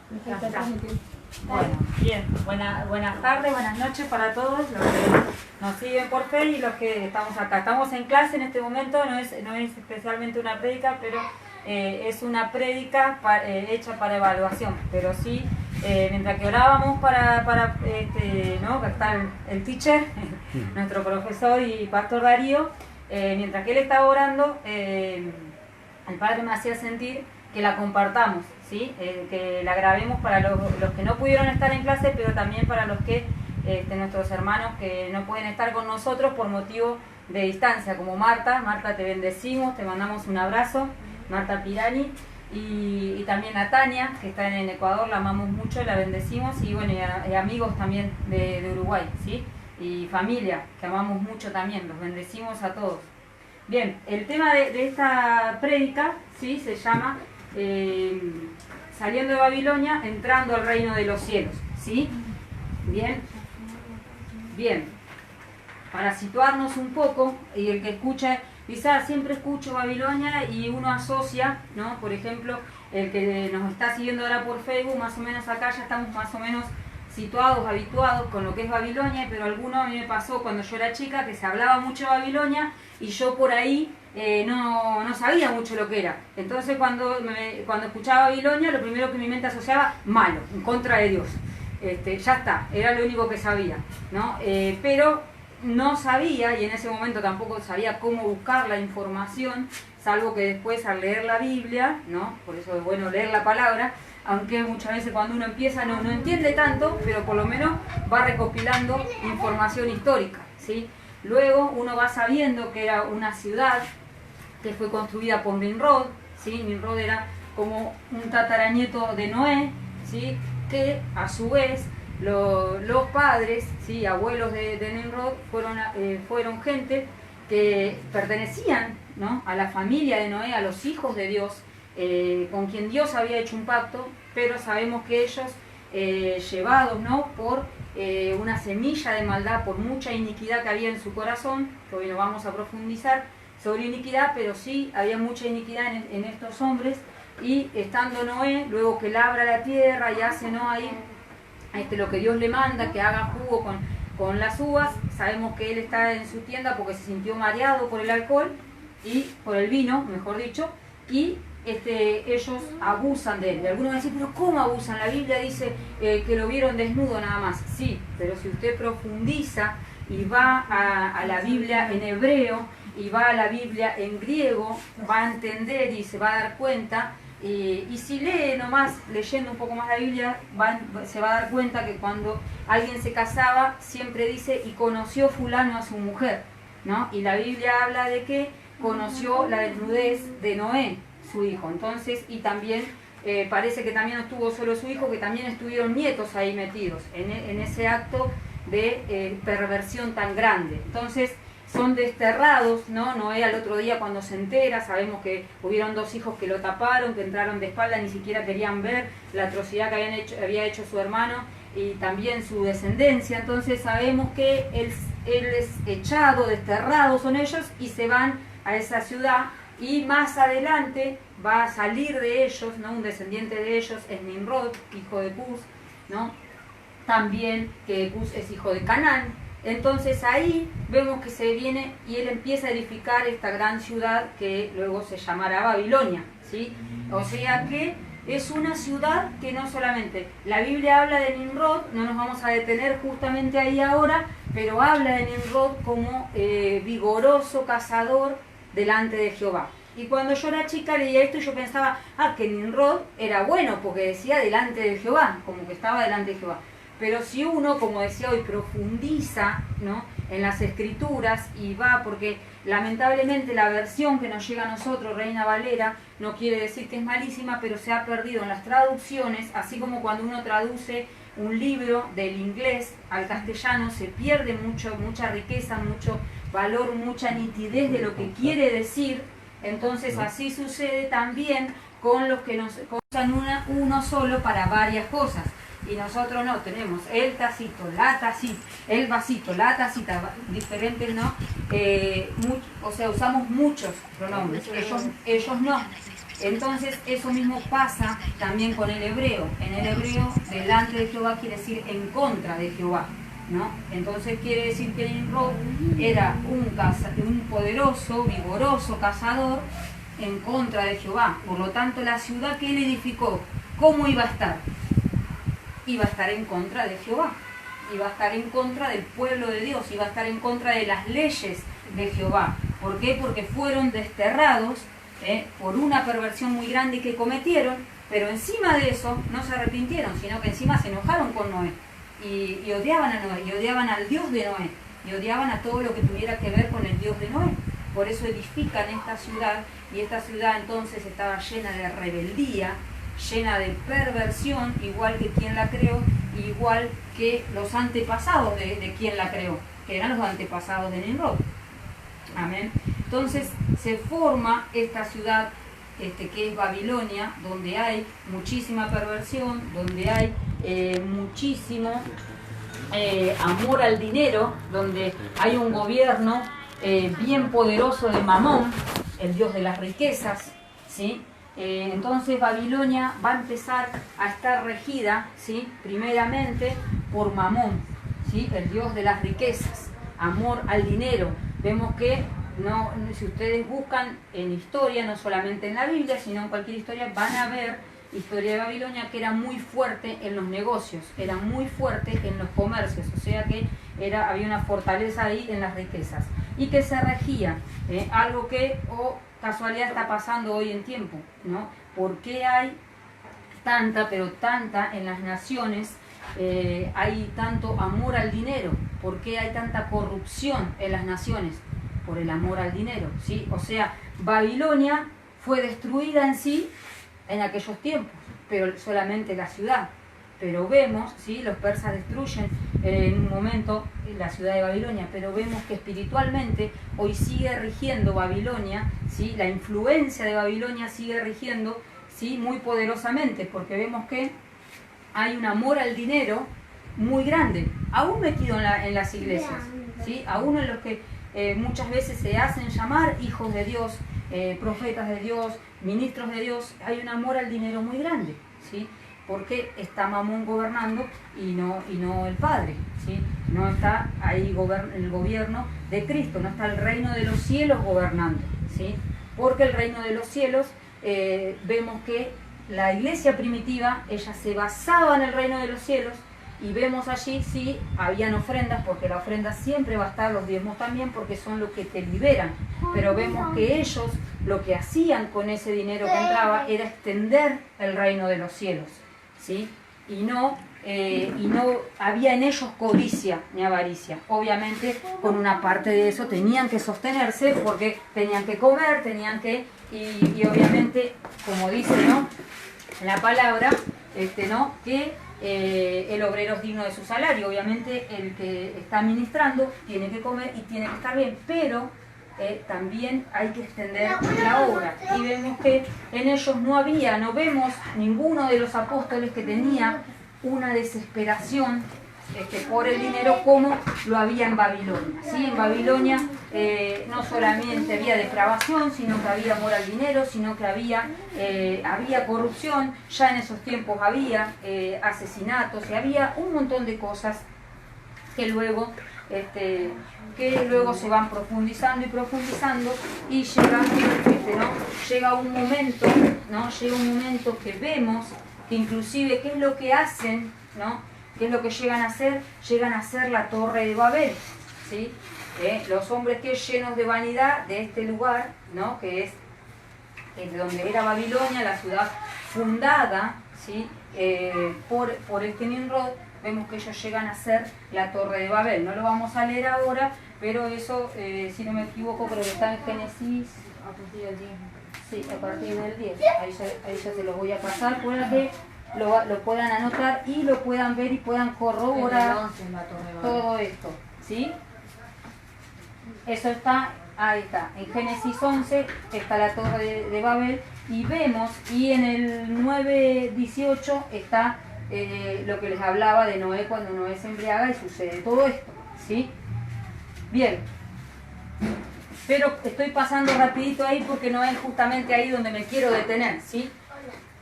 Ya está. Bueno, bien. Buenas tardes, buenas noches para todos los que nos siguen por fe y los que estamos acá. Estamos en clase en este momento, no es especialmente una prédica, pero es una prédica hecha para evaluación. Pero sí, mientras que orábamos ¿no? Que está el teacher, nuestro profesor y pastor Darío, mientras que él estaba orando, el Padre me hacía sentir que la compartamos, ¿sí? Que la grabemos para los que no pudieron estar en clase, pero también para los que nuestros hermanos que no pueden estar con nosotros por motivo de distancia, como Marta. Marta, te bendecimos, te mandamos un abrazo, Marta Pirani, y también a Tania, que está en Ecuador, la amamos mucho, la bendecimos, y bueno, y amigos también de Uruguay, ¿sí? Y familia, que amamos mucho también, los bendecimos a todos. Bien, el tema de esta prédica, ¿sí? Se llama saliendo de Babilonia, entrando al reino de los cielos, ¿sí? Bien, bien. Para situarnos un poco, y el que escucha, quizás siempre escucho Babilonia y uno asocia, ¿no? Por ejemplo, el que nos está siguiendo ahora por Facebook, más o menos acá ya estamos más o menos situados, habituados con lo que es Babilonia, pero alguno a mí me pasó cuando yo era chica que se hablaba mucho de Babilonia y yo por ahí no sabía mucho lo que era. Entonces cuando escuchaba Babilonia, lo primero que mi mente asociaba, malo, en contra de Dios. Ya está, era lo único que sabía, ¿no? Pero no sabía, y en ese momento tampoco sabía cómo buscar la información, salvo que después al leer la Biblia, ¿no? Por eso es bueno leer la palabra, aunque muchas veces cuando uno empieza no entiende tanto, pero por lo menos va recopilando información histórica, ¿sí? Luego uno va sabiendo que era una ciudad que fue construida por Nimrod, ¿sí? Nimrod era como un tataranieto de Noé, ¿sí? Que a su vez los padres, ¿sí? Abuelos de Nimrod fueron gente que pertenecían, ¿no? A la familia de Noé, a los hijos de Dios, con quien Dios había hecho un pacto, pero sabemos que ellos, llevados, ¿no? Por una semilla de maldad, por mucha iniquidad que había en su corazón, que hoy no vamos a profundizar sobre iniquidad, pero sí había mucha iniquidad en estos hombres, y estando Noé, luego que labra la tierra y hace, ¿no? Ahí lo que Dios le manda, que haga jugo con las uvas, sabemos que él está en su tienda porque se sintió mareado por el alcohol, y por el vino, mejor dicho, y ellos abusan de él. Y algunos van a decir, pero ¿cómo abusan? La Biblia dice que lo vieron desnudo nada más. Sí, pero si usted profundiza y va a la Biblia en hebreo y va a la Biblia en griego, va a entender y se va a dar cuenta. Y si lee nomás, leyendo un poco más la Biblia, se va a dar cuenta que cuando alguien se casaba, siempre dice, y conoció fulano a su mujer, ¿no? Y la Biblia habla de que conoció la desnudez de Noé, su hijo. Entonces, y también parece que también no estuvo solo su hijo, que también estuvieron nietos ahí metidos en ese acto de perversión tan grande. Entonces, son desterrados, ¿no? Noé al otro día cuando se entera, sabemos que hubieron 2 hijos que lo taparon, que entraron de espalda, ni siquiera querían ver la atrocidad que había hecho su hermano y también su descendencia. Entonces sabemos que él es echado, desterrado son ellos, y se van a esa ciudad, y más adelante va a salir de ellos, ¿no? Un descendiente de ellos es Nimrod, hijo de Cus, ¿no? También que Cus es hijo de Canaán. Entonces ahí vemos que se viene y él empieza a edificar esta gran ciudad que luego se llamará Babilonia, ¿sí? O sea que es una ciudad que no solamente la Biblia habla de Nimrod, no nos vamos a detener justamente ahí ahora, pero habla de Nimrod como vigoroso cazador delante de Jehová. Y cuando yo era chica leía esto y yo pensaba, que Nimrod era bueno porque decía delante de Jehová, como que estaba delante de Jehová. Pero si uno, como decía hoy, profundiza, ¿no? En las escrituras y va, porque lamentablemente la versión que nos llega a nosotros, Reina Valera, no quiere decir que es malísima, pero se ha perdido en las traducciones, así como cuando uno traduce un libro del inglés al castellano, se pierde mucha riqueza, mucho valor, mucha nitidez de lo que quiere decir. Entonces así sucede también con los que nos usan uno solo para varias cosas. Y nosotros no, tenemos el tacito, la tacita, el vasito, la tacita, diferentes, ¿no? O sea, usamos muchos pronombres, ellos no. Entonces eso mismo pasa también con el hebreo. En el hebreo, delante de Jehová quiere decir en contra de Jehová, ¿no? Entonces quiere decir que Nimrod era un poderoso, vigoroso cazador en contra de Jehová. Por lo tanto, la ciudad que él edificó, ¿cómo iba a estar? Iba a estar en contra de Jehová, iba a estar en contra del pueblo de Dios, iba a estar en contra de las leyes de Jehová. ¿Por qué? Porque fueron desterrados por una perversión muy grande que cometieron, pero encima de eso no se arrepintieron, sino que encima se enojaron con Noé y odiaban a Noé, y odiaban al Dios de Noé, y odiaban a todo lo que tuviera que ver con el Dios de Noé. Por eso edifican esta ciudad, y esta ciudad entonces estaba llena de rebeldía, llena de perversión, igual que quien la creó, igual que los antepasados de quien la creó, que eran los antepasados de Nimrod. Amén. Entonces se forma esta ciudad que es Babilonia, donde hay muchísima perversión, donde hay muchísimo amor al dinero, donde hay un gobierno bien poderoso de Mamón, el dios de las riquezas, ¿sí? Entonces Babilonia va a empezar a estar regida, ¿sí?, primeramente por Mamón, ¿sí?, el dios de las riquezas, amor al dinero. Vemos que si ustedes buscan en historia, no solamente en la Biblia, sino en cualquier historia, van a ver historia de Babilonia, que era muy fuerte en los negocios, era muy fuerte en los comercios, o sea que había una fortaleza ahí en las riquezas, y que se regía, algo que, casualidad, está pasando hoy en tiempo, ¿no? ¿Por qué hay tanta, pero tanta en las naciones, hay tanto amor al dinero? ¿Por qué hay tanta corrupción en las naciones? Por el amor al dinero, ¿sí? O sea, Babilonia fue destruida en sí en aquellos tiempos, pero solamente la ciudad. Pero vemos, ¿sí?, los persas destruyen en un momento la ciudad de Babilonia, pero vemos que espiritualmente hoy sigue rigiendo Babilonia, ¿sí?, la influencia de Babilonia sigue rigiendo, ¿sí?, muy poderosamente, porque vemos que hay un amor al dinero muy grande, aún metido en las iglesias, ¿sí?, aún en los que muchas veces se hacen llamar hijos de Dios, profetas de Dios, ministros de Dios. Hay un amor al dinero muy grande, ¿sí?, porque está Mamón gobernando y no el Padre, ¿sí? No está ahí el gobierno de Cristo, no está el reino de los cielos gobernando, ¿sí? Porque el reino de los cielos, vemos que la iglesia primitiva, ella se basaba en el reino de los cielos, y vemos allí, sí, habían ofrendas, porque la ofrenda siempre va a estar, los diezmos también, porque son lo que te liberan, pero vemos que ellos lo que hacían con ese dinero que entraba era extender el reino de los cielos, ¿sí? Y no había en ellos codicia ni avaricia. Obviamente con una parte de eso tenían que sostenerse, porque tenían que comer, y obviamente, como dice, ¿no?, la palabra, ¿no?, que el obrero es digno de su salario. Obviamente el que está administrando tiene que comer y tiene que estar bien, pero también hay que extender la obra. Y vemos que en ellos no vemos ninguno de los apóstoles que tenía una desesperación por el dinero como lo había en Babilonia, ¿sí? En Babilonia no solamente había depravación, sino que había amor al dinero, sino que había corrupción. Ya en esos tiempos había asesinatos, y había un montón de cosas que luego se van profundizando y profundizando, y llega un momento, ¿no?, llega un momento que vemos que inclusive qué es lo que hacen, ¿no?, qué es lo que llegan a hacer. Llegan a hacer la Torre de Babel, ¿sí? Los hombres que, llenos de vanidad de este lugar, ¿no?, que es de donde era Babilonia, la ciudad fundada, ¿sí?, por el Nimrod, vemos que ellos llegan a hacer la Torre de Babel. No lo vamos a leer ahora, pero eso, si no me equivoco, creo que está en Génesis a partir del 10. Sí, a partir del 10. Ahí ya se los voy a pasar para que lo puedan anotar y lo puedan ver y puedan corroborar todo esto, ¿sí? Eso está, ahí está, en Génesis 11 está la Torre de Babel, y vemos, y en el 9:18 está lo que les hablaba de Noé, cuando Noé se embriaga y sucede todo esto, ¿sí? Bien. pero estoy pasando rapidito ahí porque no es justamente ahí donde me quiero detener, ¿sí?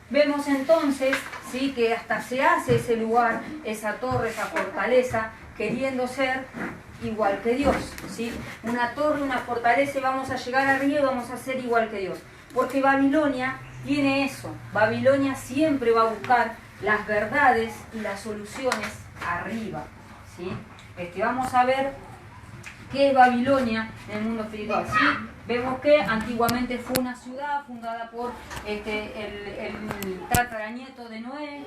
Vemos entonces, ¿sí?, que hasta se hace ese lugar, esa torre, esa fortaleza, queriendo ser igual que Dios, ¿sí? Una torre, una fortaleza, y vamos a llegar arriba y vamos a ser igual que Dios. Porque Babilonia tiene eso. Babilonia siempre va a buscar las verdades y las soluciones arriba, ¿sí? Vamos a ver qué es Babilonia en el mundo espiritual, ¿sí? Vemos que antiguamente fue una ciudad fundada por el tataranieto de Noé,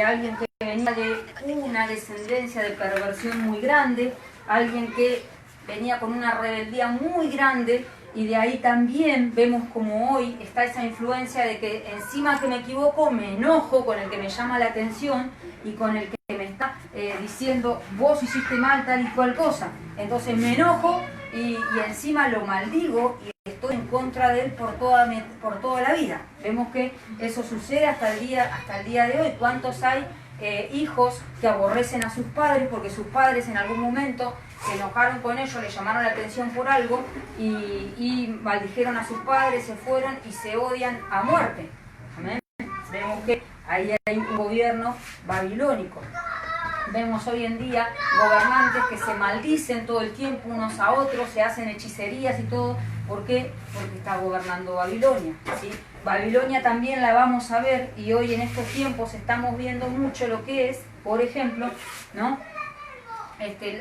alguien que venía de una descendencia de perversión muy grande, alguien que venía con una rebeldía muy grande, y de ahí también vemos como hoy está esa influencia de que encima que me equivoco me enojo con el que me llama la atención y con el que me está diciendo vos hiciste mal tal y cual cosa. Entonces me enojo y encima lo maldigo y estoy en contra de él por toda la vida. Vemos que eso sucede hasta el día de hoy. ¿Cuántos hay hijos que aborrecen a sus padres porque sus padres en algún momento se enojaron con ellos, les llamaron la atención por algo y maldijeron a sus padres, se fueron y se odian a muerte? ¿Amén? Vemos que ahí hay un gobierno babilónico. Vemos hoy en día gobernantes que se maldicen todo el tiempo unos a otros, se hacen hechicerías y todo. ¿Por qué? Porque está gobernando Babilonia, ¿sí? Babilonia también la vamos a ver, y hoy en estos tiempos estamos viendo mucho lo que es, por ejemplo, ¿no?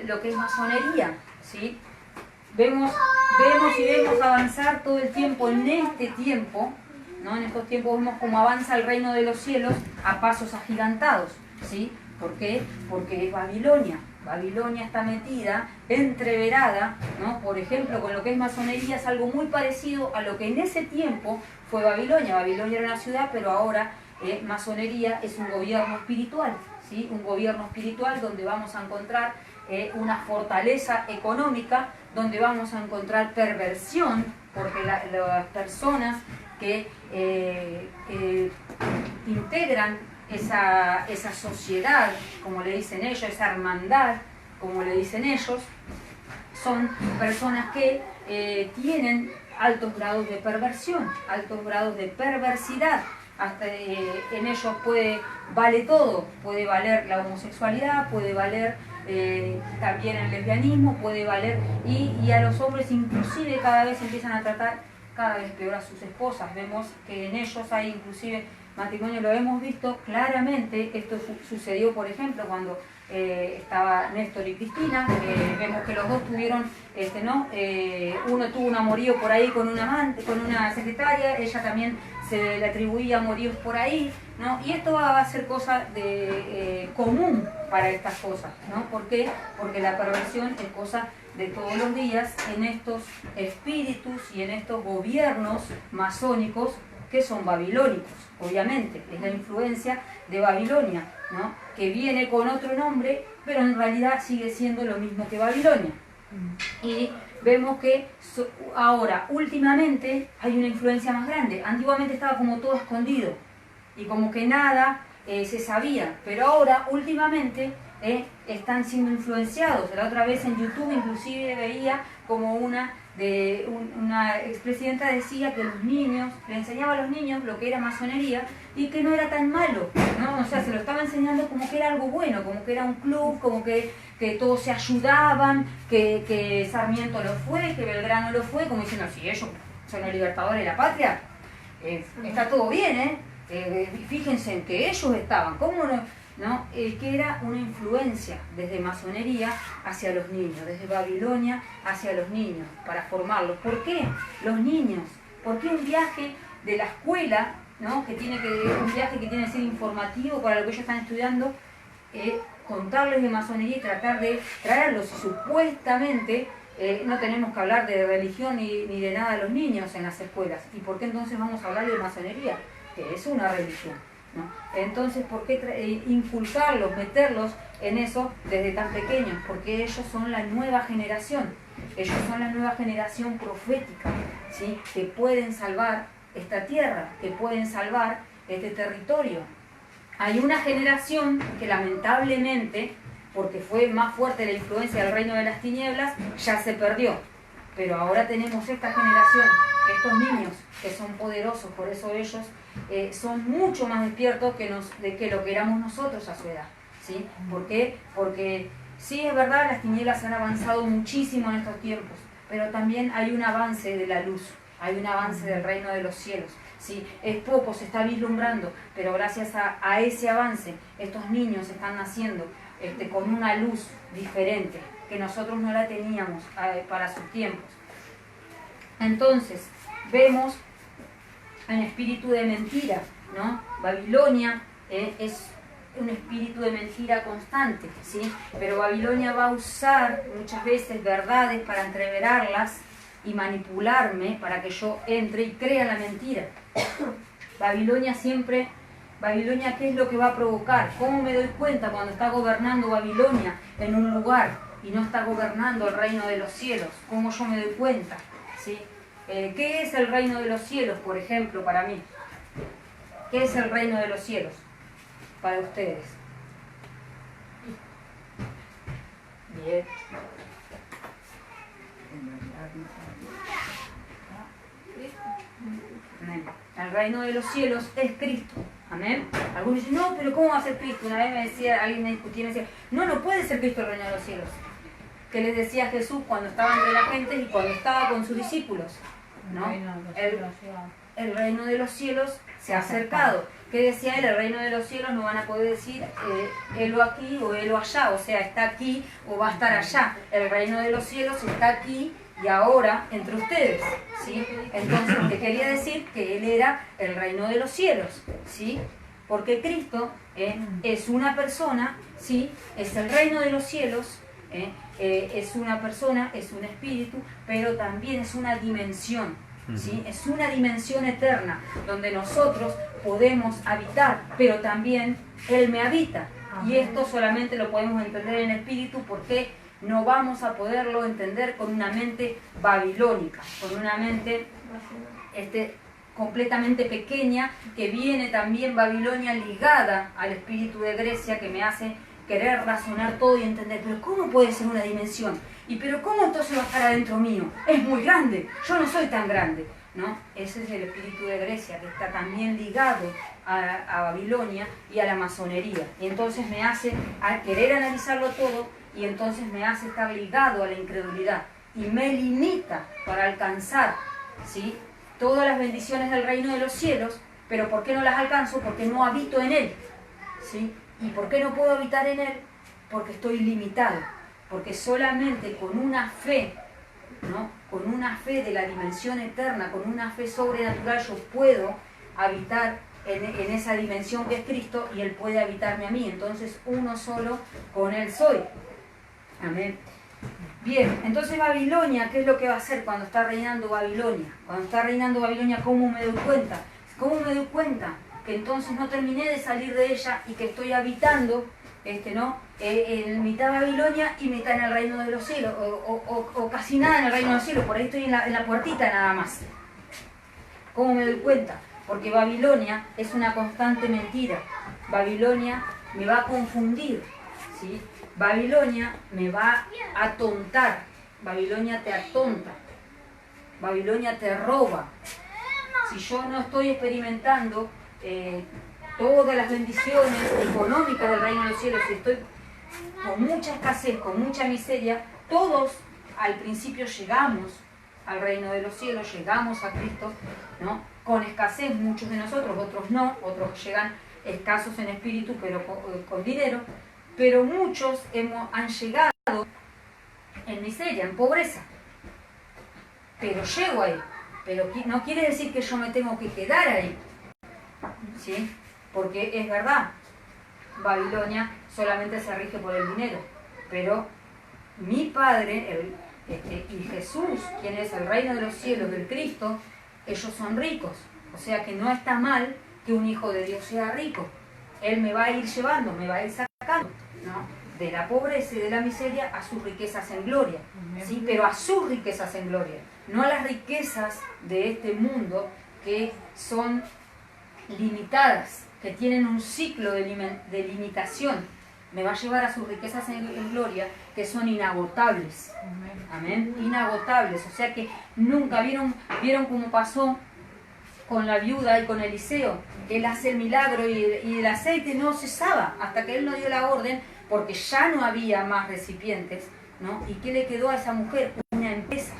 Lo que es masonería, ¿sí? Vemos avanzar todo el tiempo en este tiempo, ¿no? En estos tiempos vemos cómo avanza el reino de los cielos a pasos agigantados, ¿sí? ¿Por qué? Porque es Babilonia. Babilonia está metida, entreverada, ¿no? Por ejemplo, con lo que es masonería es algo muy parecido a lo que en ese tiempo fue Babilonia. Babilonia era una ciudad, pero ahora masonería es un gobierno espiritual, ¿sí? Un gobierno espiritual donde vamos a encontrar una fortaleza económica, donde vamos a encontrar perversión, porque las personas que integran esa sociedad, como le dicen ellos, esa hermandad, como le dicen ellos, son personas que tienen altos grados de perversión, altos grados de perversidad. Hasta en ellos vale todo, puede valer la homosexualidad, puede valer también el lesbianismo, puede valer, y a los hombres inclusive cada vez empiezan a tratar cada vez peor a sus esposas. Vemos que en ellos hay inclusive matrimonio, lo hemos visto claramente. Esto sucedió, por ejemplo, cuando estaba Néstor y Cristina. Vemos que los dos tuvieron, uno tuvo un amorío por ahí con un amante, con una secretaria, ella también se le atribuía amoríos por ahí, ¿no? Y esto va a ser cosa común para estas cosas, ¿no? ¿Por qué? Porque la perversión es cosa de todos los días en estos espíritus y en estos gobiernos masónicos que son babilónicos, obviamente. Es la influencia de Babilonia, ¿no? Que viene con otro nombre, pero en realidad sigue siendo lo mismo que Babilonia. Y vemos que ahora, últimamente, hay una influencia más grande. Antiguamente estaba como todo escondido y como que nada se sabía, pero ahora, últimamente, están siendo influenciados. La otra vez en YouTube inclusive veía como una expresidenta decía que los niños, le enseñaba a los niños lo que era masonería y que no era tan malo, ¿no? O sea, se lo estaba enseñando como que era algo bueno, como que era un club, como que todos se ayudaban, que Sarmiento lo fue, que Belgrano lo fue, como diciendo, si ellos son los libertadores de la patria, está todo bien, fíjense en que ellos estaban, ¿cómo no? Que era una influencia desde masonería hacia los niños, desde Babilonia hacia los niños, para formarlos. ¿Por qué los niños? ¿Por qué un viaje de la escuela, ¿no? Un viaje que tiene que ser informativo para lo que ellos están estudiando, contarles de masonería y tratar de traerlos? Y supuestamente no tenemos que hablar de religión ni de nada a los niños en las escuelas. ¿Y por qué entonces vamos a hablar de masonería? Que es una religión, ¿no? Entonces, ¿por qué inculcarlos, meterlos en eso desde tan pequeños? Porque ellos son la nueva generación, ellos son la nueva generación profética, ¿sí? Que pueden salvar esta tierra, que pueden salvar este territorio. Hay una generación que lamentablemente, porque fue más fuerte la influencia del reino de las tinieblas, ya se perdió. Pero ahora tenemos esta generación, estos niños que son poderosos, por eso ellos son mucho más despiertos que lo que éramos nosotros a su edad, ¿sí? ¿Por qué? Porque sí, es verdad, las tinieblas han avanzado muchísimo en estos tiempos, pero también hay un avance de la luz, hay un avance del reino de los cielos. ¿Sí? Es poco, se está vislumbrando, pero gracias a ese avance, estos niños están naciendo con una luz diferente, que nosotros no la teníamos para sus tiempos. Entonces, vemos un espíritu de mentira, ¿no? Babilonia es un espíritu de mentira constante, ¿sí? Pero Babilonia va a usar muchas veces verdades para entreverarlas y manipularme para que yo entre y crea la mentira. Babilonia, ¿qué es lo que va a provocar? ¿Cómo me doy cuenta cuando está gobernando Babilonia en un lugar y no está gobernando el reino de los cielos? ¿Cómo yo me doy cuenta? ¿Sí? ¿Qué es el reino de los cielos, por ejemplo, para mí? ¿Qué es el reino de los cielos para ustedes? Bien. Amén. El reino de los cielos es Cristo. Amén. Algunos dicen, no, pero ¿cómo va a ser Cristo? Una vez me decía, alguien me discutía y me decía, no puede ser Cristo el reino de los cielos. ¿Qué les decía Jesús cuando estaba entre la gente y cuando estaba con sus discípulos? ¿No? El reino de los cielos se ha acercado. ¿Qué decía él? El reino de los cielos no van a poder decir helo aquí o helo allá, o sea, está aquí o va a estar allá. El reino de los cielos está aquí y ahora entre ustedes, ¿sí? Entonces, ¿qué quería decir? Que él era el reino de los cielos, ¿sí? Porque Cristo es una persona, ¿sí? Es el reino de los cielos, es una persona, es un espíritu, pero también es una dimensión, ¿sí? Es una dimensión eterna donde nosotros podemos habitar, pero también Él me habita. Y esto solamente lo podemos entender en espíritu, porque no vamos a poderlo entender con una mente babilónica, con una mente completamente pequeña, que viene también Babilonia ligada al espíritu de Grecia, que me hace querer razonar todo y entender, pero ¿cómo puede ser una dimensión? Y pero ¿cómo entonces va a estar adentro mío? Es muy grande, yo no soy tan grande, ¿no? Ese es el espíritu de Grecia, que está también ligado a Babilonia y a la masonería. Y entonces me hace querer analizarlo todo, y entonces me hace estar ligado a la incredulidad. Y me limita para alcanzar, ¿sí?, todas las bendiciones del reino de los cielos. Pero ¿por qué no las alcanzo? Porque no habito en Él, ¿sí? ¿Y por qué no puedo habitar en Él? Porque estoy limitado. Porque solamente con una fe, ¿no?, con una fe de la dimensión eterna, con una fe sobrenatural, yo puedo habitar en esa dimensión que es Cristo, y Él puede habitarme a mí. Entonces, uno solo con Él soy. Amén. Bien, entonces Babilonia, ¿qué es lo que va a hacer cuando está reinando Babilonia? Cuando está reinando Babilonia, ¿cómo me doy cuenta? ¿Cómo me doy cuenta que entonces no terminé de salir de ella y que estoy habitando, en mitad de Babilonia y mitad en el reino de los cielos, o casi nada en el reino de los cielos? Por ahí estoy en la puertita nada más. ¿Cómo me doy cuenta? Porque Babilonia es una constante mentira. Babilonia me va a confundir, ¿sí? Babilonia me va a atontar. Babilonia te atonta. Babilonia te roba. Si yo no estoy experimentando todas las bendiciones económicas del reino de los cielos, si estoy con mucha escasez, con mucha miseria, todos al principio llegamos al reino de los cielos, llegamos a Cristo, ¿no?, con escasez, muchos de nosotros, otros no, otros llegan escasos en espíritu, pero con dinero. Pero muchos han llegado en miseria, en pobreza. Pero llego ahí. Pero no quiere decir que yo me tengo que quedar ahí, ¿sí? Porque es verdad, Babilonia solamente se rige por el dinero. Pero mi Padre y Jesús, quien es el reino de los cielos del Cristo, ellos son ricos. O sea que no está mal que un hijo de Dios sea rico. Él me va a ir llevando, me va a ir sacando, ¿no?, de la pobreza y de la miseria a sus riquezas en gloria, ¿sí? Pero a sus riquezas en gloria, no a las riquezas de este mundo, que son limitadas, que tienen un ciclo de limitación, me va a llevar a sus riquezas en gloria, que son inagotables. Amén. Inagotables. O sea que nunca vieron cómo pasó con la viuda y con Eliseo, que él hace el milagro y el aceite no cesaba hasta que él no dio la orden, porque ya no había más recipientes, ¿no? ¿Y qué le quedó a esa mujer? Una empresa.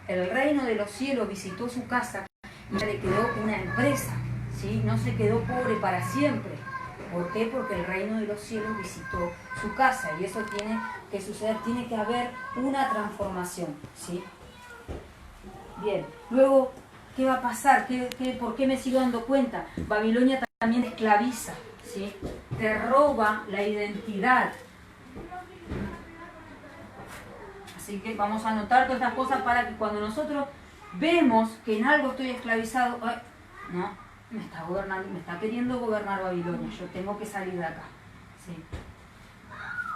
El reino de los cielos visitó su casa y le quedó una empresa, ¿sí? No se quedó pobre para siempre. ¿Por qué? Porque el reino de los cielos visitó su casa, y eso tiene que suceder, tiene que haber una transformación, ¿sí? Bien, luego, ¿qué va a pasar? ¿Por qué me sigo dando cuenta? Babilonia también esclaviza, ¿sí? Te roba la identidad. Así que vamos a anotar todas estas cosas para que cuando nosotros vemos que en algo estoy esclavizado, no, me está gobernando, me está queriendo gobernar Babilonia, yo tengo que salir de acá, ¿sí?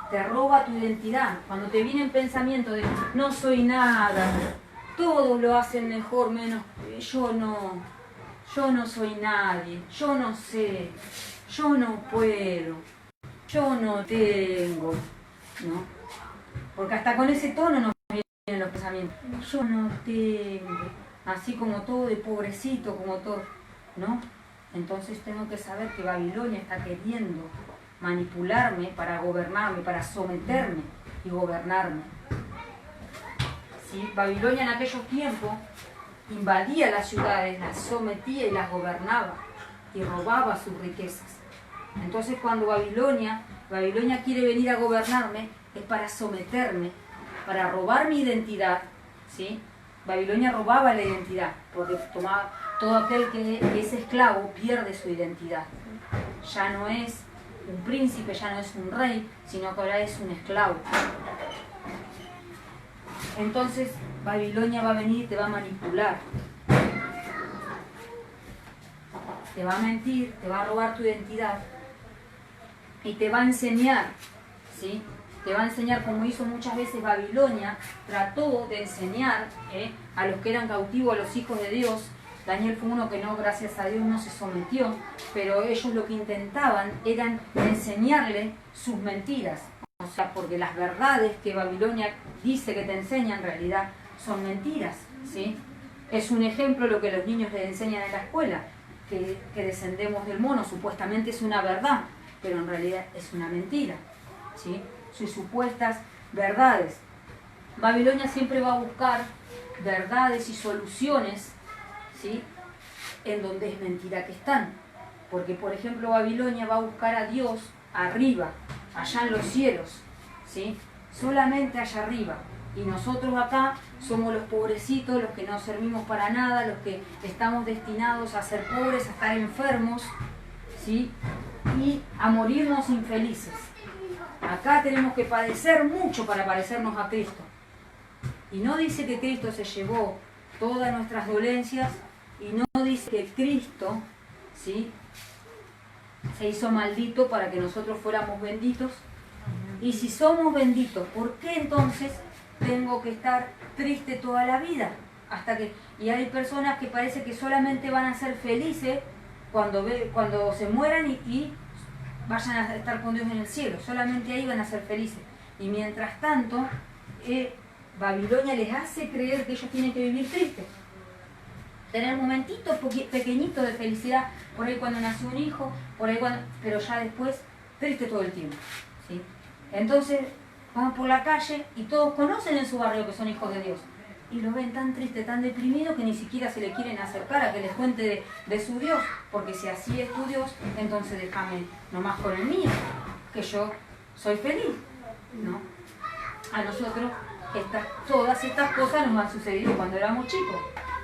Te roba tu identidad. Cuando te vienen pensamientos de no soy nada, todos lo hacen mejor, menos yo no soy nadie, yo no sé, yo no puedo, yo no tengo, ¿no? Porque hasta con ese tono nos vienen los pensamientos. Yo no tengo, así como todo de pobrecito, como todo, ¿no? Entonces tengo que saber que Babilonia está queriendo manipularme para gobernarme, para someterme y gobernarme. ¿Sí? Babilonia en aquellos tiempos invadía las ciudades, las sometía y las gobernaba y robaba sus riquezas. Entonces cuando Babilonia quiere venir a gobernarme, es para someterme, para robar mi identidad, ¿sí? Babilonia robaba la identidad, porque todo aquel que es esclavo pierde su identidad. Ya no es un príncipe, ya no es un rey, sino que ahora es un esclavo. Entonces Babilonia va a venir y te va a manipular. Te va a mentir, te va a robar tu identidad y te va a enseñar, ¿sí? Te va a enseñar, como hizo muchas veces Babilonia, trató de enseñar a los que eran cautivos, a los hijos de Dios. Daniel fue uno que no, gracias a Dios, no se sometió, pero ellos lo que intentaban eran enseñarle sus mentiras. O sea, porque las verdades que Babilonia dice que te enseña en realidad son mentiras, ¿sí? Es un ejemplo lo que los niños les enseñan en la escuela, que descendemos del mono, supuestamente es una verdad, pero en realidad es una mentira, ¿sí? Sus supuestas verdades. Babilonia siempre va a buscar verdades y soluciones, ¿sí? En donde es mentira que están. Porque, por ejemplo, Babilonia va a buscar a Dios arriba, allá en los cielos, ¿sí? Solamente allá arriba. Y nosotros acá somos los pobrecitos, los que no servimos para nada, los que estamos destinados a ser pobres, a estar enfermos, ¿sí? Y a morirnos infelices. Acá tenemos que padecer mucho para parecernos a Cristo. Y no dice que Cristo se llevó todas nuestras dolencias, y no dice que Cristo, ¿sí?, se hizo maldito para que nosotros fuéramos benditos. Y si somos benditos, ¿por qué entonces tengo que estar triste toda la vida? Y hay personas que parece que solamente van a ser felices cuando se mueran y vayan a estar con Dios en el cielo. Solamente ahí van a ser felices. Y mientras tanto, Babilonia les hace creer que ellos tienen que vivir tristes. Tener momentitos pequeñitos de felicidad, por ahí cuando nació un hijo, pero ya después triste todo el tiempo, ¿sí? Entonces van por la calle y todos conocen en su barrio que son hijos de Dios. Y los ven tan tristes, tan deprimidos, que ni siquiera se le quieren acercar a que les cuente de su Dios. Porque si así es tu Dios, entonces déjame nomás con el mío, que yo soy feliz, ¿no? A nosotros todas estas cosas nos han sucedido cuando éramos chicos.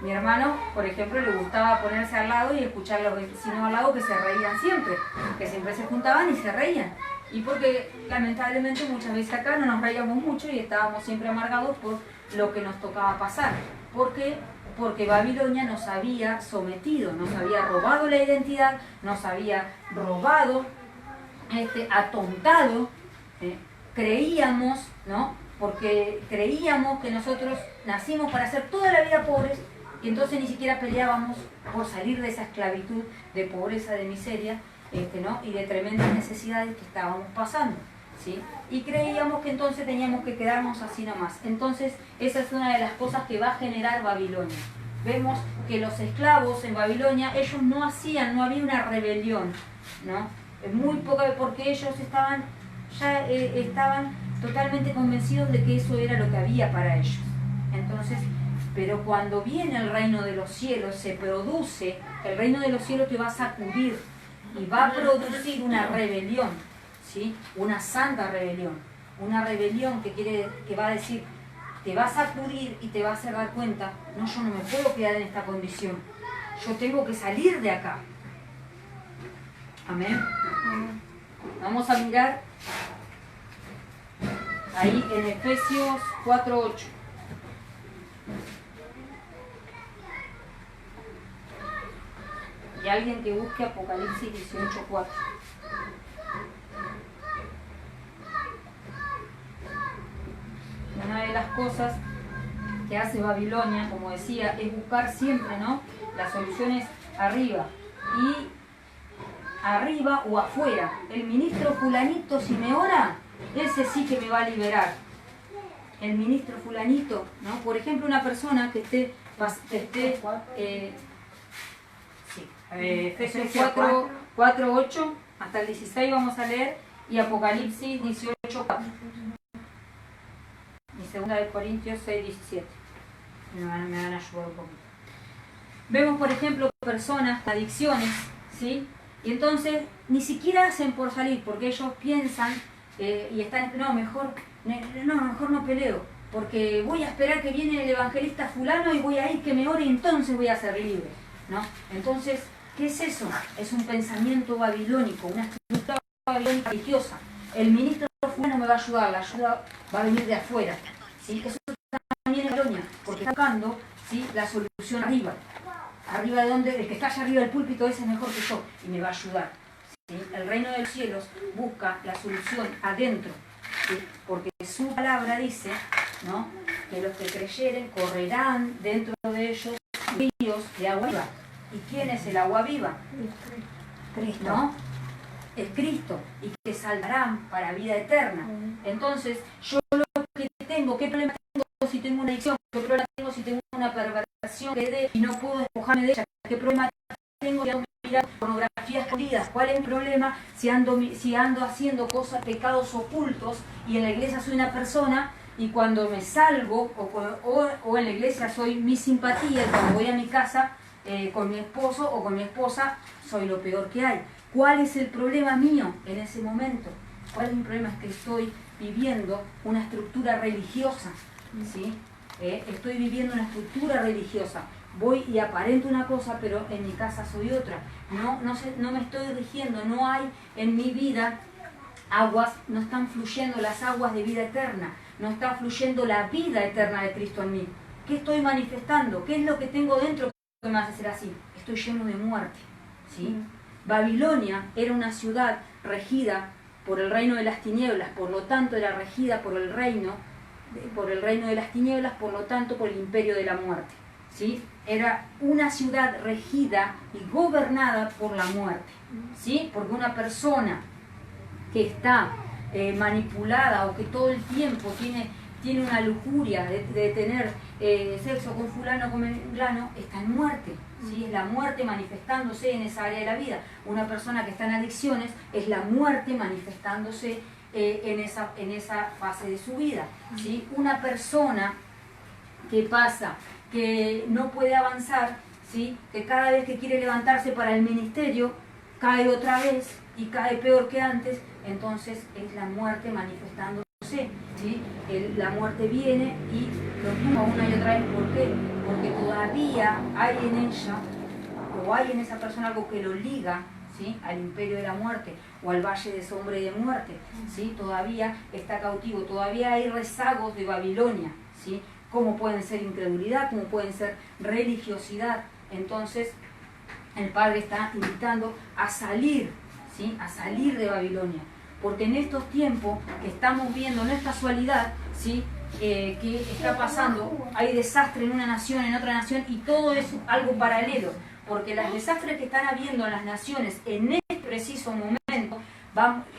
Mi hermano, por ejemplo, le gustaba ponerse al lado y escuchar a los vecinos al lado que se reían siempre, que siempre se juntaban y se reían. Y porque lamentablemente muchas veces acá no nos reíamos mucho y estábamos siempre amargados por lo que nos tocaba pasar. ¿Por qué? Porque Babilonia nos había sometido, nos había robado la identidad, nos había robado, atontado. Creíamos, ¿no? Porque creíamos que nosotros nacimos para ser toda la vida pobres, y entonces ni siquiera peleábamos por salir de esa esclavitud de pobreza, de miseria, ¿no? Y de tremendas necesidades que estábamos pasando, ¿sí? Y creíamos que entonces teníamos que quedarnos así nomás. Entonces, esa es una de las cosas que va a generar Babilonia. Vemos que los esclavos en Babilonia, ellos no había una rebelión, ¿no? Muy poca, porque ellos estaban totalmente convencidos de que eso era lo que había para ellos. Entonces, pero cuando viene el reino de los cielos, se produce, el reino de los cielos te va a sacudir y va a producir una rebelión, ¿sí? Una santa rebelión, una rebelión que va a decir, te va a sacudir y te va a hacer dar cuenta, no, yo no me puedo quedar en esta condición, yo tengo que salir de acá. Amén. Vamos a mirar ahí en Efesios 4:8. Y alguien que busque Apocalipsis 18:4. Una de las cosas que hace Babilonia, como decía, es buscar siempre, ¿no?, las soluciones arriba. Y arriba o afuera. El ministro fulanito, si me ora, ese sí que me va a liberar. El ministro fulanito, ¿no? Por ejemplo, una persona que esté Efesios 4:8 hasta el 16 vamos a leer, y Apocalipsis 18:4. Y 2 de Corintios 6:17. Me van a ayudar un poquito. Vemos, por ejemplo, personas con adicciones, ¿sí? Y entonces ni siquiera hacen por salir, porque ellos piensan y están, mejor no peleo, porque voy a esperar que viene el evangelista fulano y voy a ir que me ore y entonces voy a ser libre, ¿no? Entonces, ¿qué es eso? Es un pensamiento babilónico, una estructura babilónica religiosa. El ministro fulano me va a ayudar, la ayuda va a venir de afuera, ¿sí? Eso también es Babilonia, porque está buscando, ¿sí?, la solución arriba. Arriba de donde, el que está allá arriba del púlpito, ese es mejor que yo y me va a ayudar, ¿sí? El reino de los cielos busca la solución adentro, ¿sí? Porque su palabra dice, ¿no?, que los que creyeren correrán dentro de ellos ríos de agua viva. ¿Y quién es el agua viva? Cristo, ¿no? Es Cristo, y que salvarán para vida eterna. Entonces, yo lo que tengo, ¿qué problema tengo si tengo una adicción? ¿Qué problema tengo si tengo una perversión y no puedo despojarme de ella? ¿Qué problema tengo si ando mirando pornografías escondidas? ¿Cuál es el problema si ando haciendo cosas, pecados ocultos, y en la iglesia soy una persona, y cuando me salgo o en la iglesia soy mi simpatía, y cuando voy a mi casa con mi esposo o con mi esposa soy lo peor que hay? ¿Cuál es el problema mío en ese momento? ¿Cuál es mi problema? Es que estoy viviendo una estructura religiosa, ¿sí? Estoy viviendo una estructura religiosa. Voy y aparento una cosa, pero en mi casa soy otra. No me estoy rigiendo, no hay en mi vida aguas, no están fluyendo las aguas de vida eterna, no está fluyendo la vida eterna de Cristo en mí. ¿Qué estoy manifestando? ¿Qué es lo que tengo dentro que me hace ser así? Estoy lleno de muerte, ¿sí? Babilonia era una ciudad regida por el reino de las tinieblas, por lo tanto era regida por el reino de las tinieblas, por lo tanto por el imperio de la muerte, ¿sí? Era una ciudad regida y gobernada por la muerte, ¿sí? Porque una persona que está manipulada, o que todo el tiempo tiene una lujuria de tener sexo con fulano, con mengano, está en muerte, ¿sí? Es la muerte manifestándose en esa área de la vida. Una persona que está en adicciones es la muerte manifestándose en esa fase de su vida, ¿sí? Una persona que pasa, que no puede avanzar, ¿sí?, que cada vez que quiere levantarse para el ministerio cae otra vez y cae peor que antes, entonces es la muerte manifestándose, ¿sí? La muerte viene y lo tumba una y otra vez. ¿Por qué? Porque todavía hay en ella, o hay en esa persona, algo que lo liga, ¿sí?, al imperio de la muerte o al valle de sombra y de muerte, ¿sí? Todavía está cautivo, todavía hay rezagos de Babilonia, ¿sí? Como pueden ser incredulidad, como pueden ser religiosidad. Entonces el Padre está invitando a salir, ¿sí?, a salir de Babilonia, porque en estos tiempos que estamos viendo, no es casualidad, ¿sí?, que está pasando, hay desastre en una nación, en otra nación, y todo es algo paralelo, porque los desastres que están habiendo en las naciones en este preciso momento,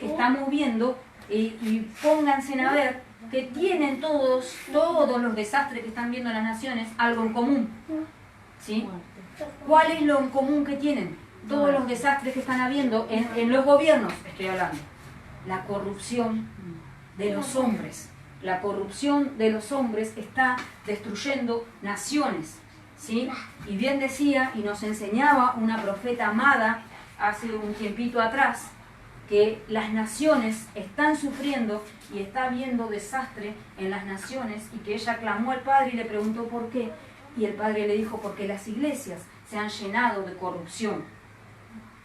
estamos viendo y pónganse a ver que tienen todos los desastres que están viendo las naciones algo en común. ¿Sí? ¿Cuál es lo en común que tienen? Todos los desastres que están habiendo en los gobiernos, estoy hablando. La corrupción de los hombres. La corrupción de los hombres está destruyendo naciones. ¿Sí? Y bien decía y nos enseñaba una profeta amada hace un tiempito atrás, que las naciones están sufriendo y está habiendo desastre en las naciones, y que ella clamó al Padre y le preguntó por qué, y el Padre le dijo: porque las iglesias se han llenado de corrupción.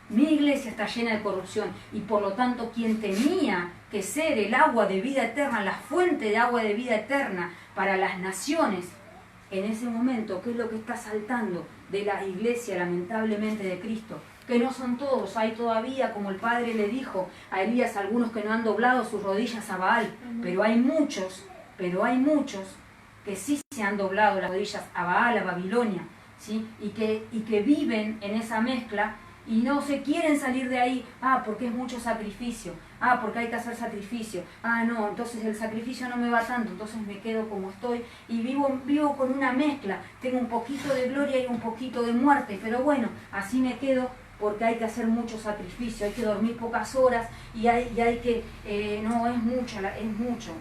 Mi iglesia está llena de corrupción, y por lo tanto quien tenía que ser el agua de vida eterna, la fuente de agua de vida eterna para las naciones, en ese momento, ¿qué es lo que está saltando de la iglesia, lamentablemente, de Cristo? Que no son todos, hay todavía, como el Padre le dijo a Elías, algunos que no han doblado sus rodillas a Baal, pero hay muchos que sí se han doblado las rodillas a Baal, a Babilonia, ¿sí? y que viven en esa mezcla y no se quieren salir de ahí. Porque es mucho sacrificio, porque hay que hacer sacrificio, no, entonces el sacrificio no me va tanto, entonces me quedo como estoy y vivo con una mezcla, tengo un poquito de gloria y un poquito de muerte, pero bueno, así me quedo, porque hay que hacer mucho sacrificio, hay que dormir pocas horas y hay que, no, es mucho.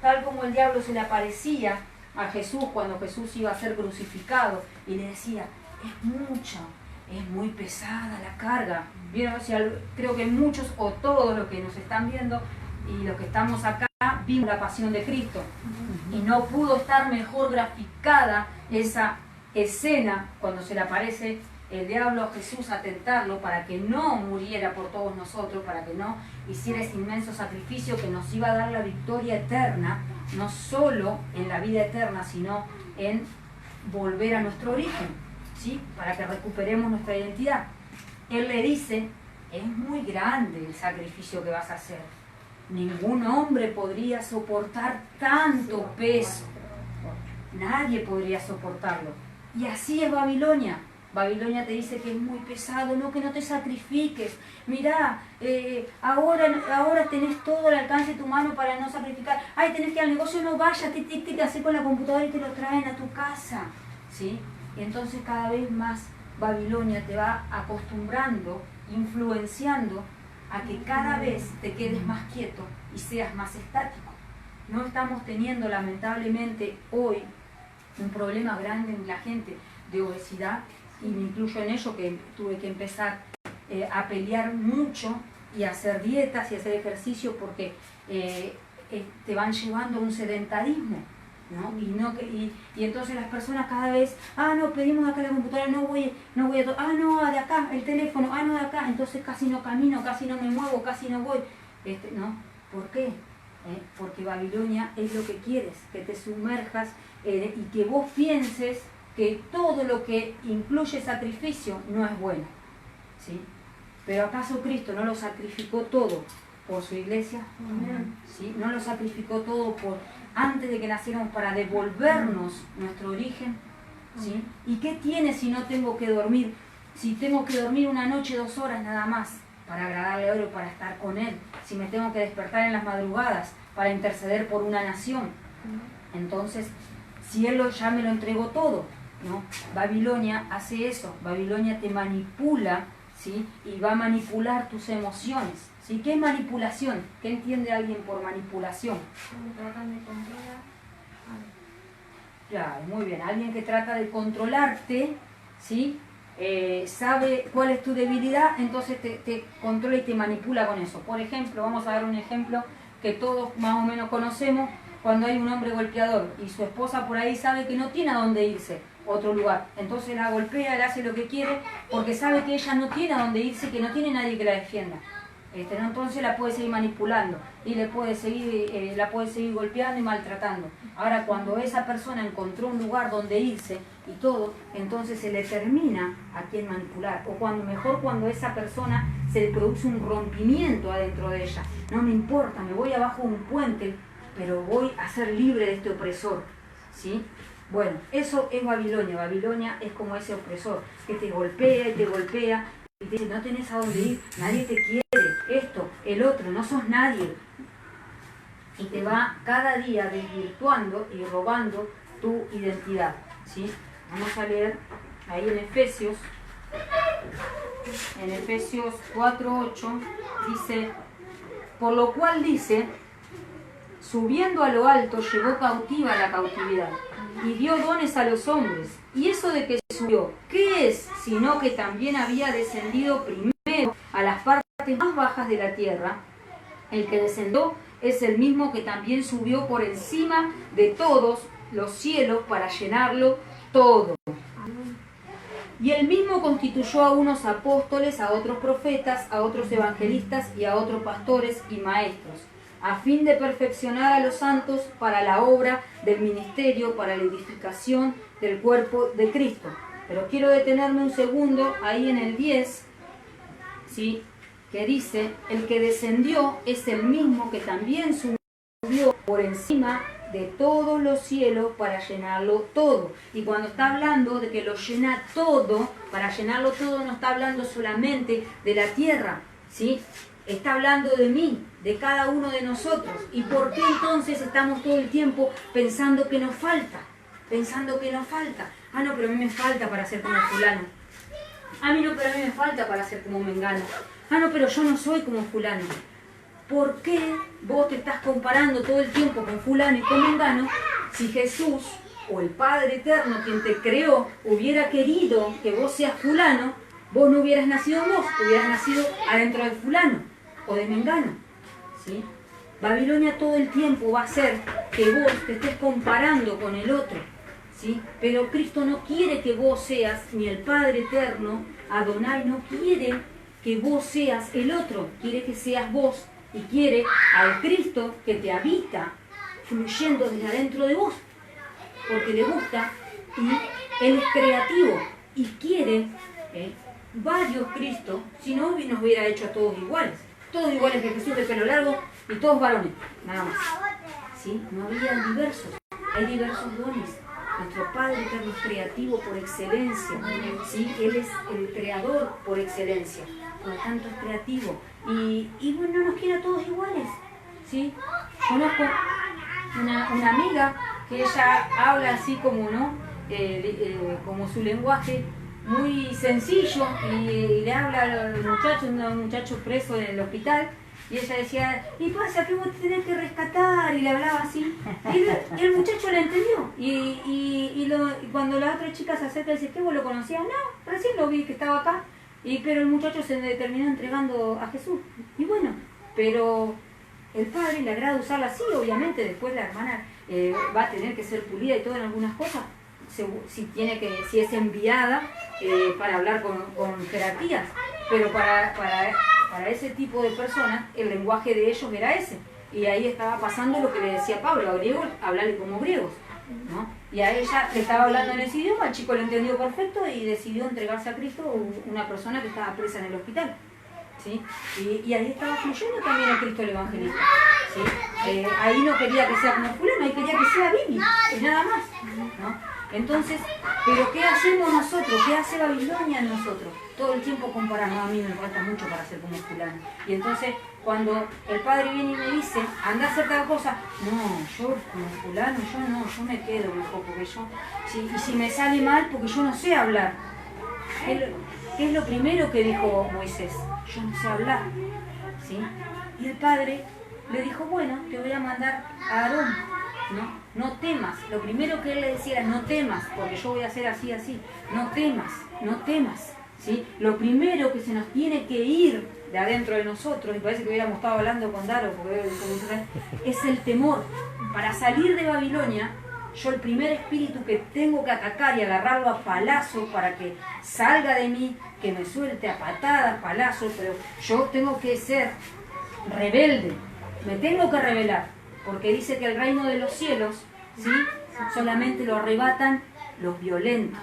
Tal como el diablo se le aparecía a Jesús cuando Jesús iba a ser crucificado y le decía: es mucho, es muy pesada la carga. ¿Vieron? O sea, creo que muchos o todos los que nos están viendo y los que estamos acá vimos la pasión de Cristo, y no pudo estar mejor graficada esa escena cuando se le aparece el diablo a Jesús a tentarlo para que no muriera por todos nosotros, para que no hiciera ese inmenso sacrificio que nos iba a dar la victoria eterna, no solo en la vida eterna, sino en volver a nuestro origen, ¿sí? Para que recuperemos nuestra identidad. Él le dice: es muy grande el sacrificio que vas a hacer. Ningún hombre podría soportar tanto peso. Nadie podría soportarlo. Y así es Babilonia. Babilonia te dice que es muy pesado, no, que no te sacrifiques. Mirá, ahora tenés todo al alcance de tu mano para no sacrificar. Tenés que ir al negocio, no vayas, te haces con la computadora y te lo traen a tu casa. ¿Sí? Y entonces cada vez más Babilonia te va acostumbrando, influenciando a que cada vez te quedes más quieto y seas más estático. No estamos teniendo, lamentablemente, hoy un problema grande en la gente de obesidad, y me incluyo en ello, que tuve que empezar a pelear mucho y a hacer dietas y hacer ejercicio, porque te van llevando a un sedentarismo, ¿no? Y entonces las personas cada vez: no, pedimos acá la computadora, no voy a no, de acá, el teléfono, no, de acá, entonces casi no camino, casi no me muevo, casi no voy. ¿No? ¿Por qué? Porque Babilonia es lo que quieres, que te sumerjas y que vos pienses que todo lo que incluye sacrificio no es bueno, ¿sí? Pero ¿acaso Cristo no lo sacrificó todo por su iglesia? ¿Sí? No lo sacrificó todo antes de que naciéramos, para devolvernos nuestro origen, ¿sí? ¿Y qué tiene si no tengo que dormir? Si tengo que dormir una noche, 2 horas nada más, para agradarle a Él, para estar con Él. Si me tengo que despertar en las madrugadas para interceder por una nación. Entonces, si Él ya me lo entregó todo, ¿no? Babilonia hace eso. Babilonia te manipula, ¿sí? Y va a manipular tus emociones, ¿sí? ¿Qué es manipulación? ¿Qué entiende alguien por manipulación? Tratan de controlar. Claro, muy bien. Alguien que trata de controlarte, ¿sí? Sabe cuál es tu debilidad, entonces te controla y te manipula con eso. Por ejemplo, vamos a dar un ejemplo que todos más o menos conocemos: cuando hay un hombre golpeador y su esposa por ahí sabe que no tiene a dónde irse, otro lugar, entonces la golpea, le hace lo que quiere, porque sabe que ella no tiene a dónde irse, que no tiene nadie que la defienda. ¿No? Entonces la puede seguir manipulando y la puede seguir golpeando y maltratando. Ahora, cuando esa persona encontró un lugar donde irse y todo, entonces se le termina a quien manipular. O cuando esa persona se le produce un rompimiento adentro de ella. No me importa, me voy abajo de un puente, pero voy a ser libre de este opresor, ¿sí? Bueno, eso es Babilonia. Babilonia es como ese opresor que te golpea y te golpea y te dice: no tenés a dónde ir, nadie te quiere, esto, el otro, no sos nadie. y te va cada día desvirtuando y robando tu identidad, ¿sí? Vamos a leer ahí en Efesios 4:8, dice, por lo cual dice, subiendo a lo alto llevó cautiva la cautividad y dio dones a los hombres. Y eso de que subió, ¿qué es? Sino que también había descendido primero a las partes más bajas de la tierra. El que descendió es el mismo que también subió por encima de todos los cielos para llenarlo todo. Y él mismo constituyó a unos apóstoles, a otros profetas, a otros evangelistas y a otros pastores y maestros, a fin de perfeccionar a los santos para la obra del ministerio, para la edificación del cuerpo de Cristo. Pero quiero detenerme un segundo ahí en el 10, ¿sí? Que dice, el que descendió es el mismo que también subió por encima de todos los cielos para llenarlo todo. Y cuando está hablando de que lo llena todo, para llenarlo todo no está hablando solamente de la tierra, ¿sí? Está hablando de mí, de cada uno de nosotros. ¿Y por qué entonces estamos todo el tiempo pensando que nos falta? Pensando que nos falta. Ah, no, pero a mí me falta para ser como fulano. A mí no, pero a mí me falta para ser como mengano. Ah, no, pero yo no soy como fulano. ¿Por qué vos te estás comparando todo el tiempo con fulano y con mengano si Jesús o el Padre Eterno, quien te creó, hubiera querido que vos seas fulano, vos no hubieras nacido vos, hubieras nacido adentro de fulano o de mengano? ¿Sí? Babilonia todo el tiempo va a hacer que vos te estés comparando con el otro, ¿sí? Pero Cristo no quiere que vos seas, ni el Padre Eterno, Adonai, no quiere que vos seas el otro, quiere que seas vos. Y quiere al Cristo que te habita, fluyendo desde adentro de vos, porque le gusta y Él es creativo y quiere varios Cristos, si no nos hubiera hecho a todos iguales que Jesús de pelo largo y todos varones, nada más. ¿Sí? No había diversos, hay diversos dones. Nuestro Padre Eterno es creativo por excelencia, ¿sí? Él es el creador por excelencia, por lo tanto es creativo. Y bueno, no nos quiere a todos iguales, ¿sí? Conozco una amiga que ella habla así como, ¿no? Como su lenguaje muy sencillo y le habla a los muchachos, un muchacho preso en el hospital, y ella decía, y pasa que vos te tenés que rescatar, y le hablaba así, y el muchacho la entendió, y cuando la otra chica se acerca y dice, ¿qué vos lo conocías? No, recién lo vi que estaba acá. Pero el muchacho se terminó entregando a Jesús. Y bueno, pero el padre le agrada usarla así, obviamente después la hermana va a tener que ser pulida y todo en algunas cosas, si es enviada para hablar con jerarquías. Pero para ese tipo de personas, el lenguaje de ellos era ese. Y ahí estaba pasando lo que le decía Pablo, a griegos, hablarle como griegos, ¿no? Y a ella le estaba hablando en ese idioma, el chico lo entendió perfecto y decidió entregarse a Cristo, una persona que estaba presa en el hospital, ¿sí? Y ahí estaba fluyendo también a Cristo el evangelista, ¿sí? Ahí no quería que sea como fulano, ahí quería que sea Bibi, y nada más, ¿no? Entonces, ¿pero qué hacemos nosotros? ¿Qué hace Babilonia en nosotros? Todo el tiempo comparamos, a mí me falta mucho para ser como fulano. Y entonces, cuando el padre viene y me dice, anda a hacer tal cosa, no, yo como fulano, yo me quedo mejor, porque yo, y si me sale mal, porque yo no sé hablar. ¿Qué es lo primero que dijo Moisés? Yo no sé hablar, ¿sí? Y el padre le dijo, bueno, te voy a mandar a Aarón, ¿no? No temas. Lo primero que él le decía era, no temas, porque yo voy a hacer así, así. No temas, ¿sí? Lo primero que se nos tiene que ir de adentro de nosotros, y parece que hubiéramos estado hablando con Daro, porque es el temor. Para salir de Babilonia, yo el primer espíritu que tengo que atacar y agarrarlo a palazos para que salga de mí, que me suelte a patadas, palazos, pero yo tengo que ser rebelde, me tengo que rebelar. Porque dice que el reino de los cielos, ¿sí? Solamente lo arrebatan los violentos,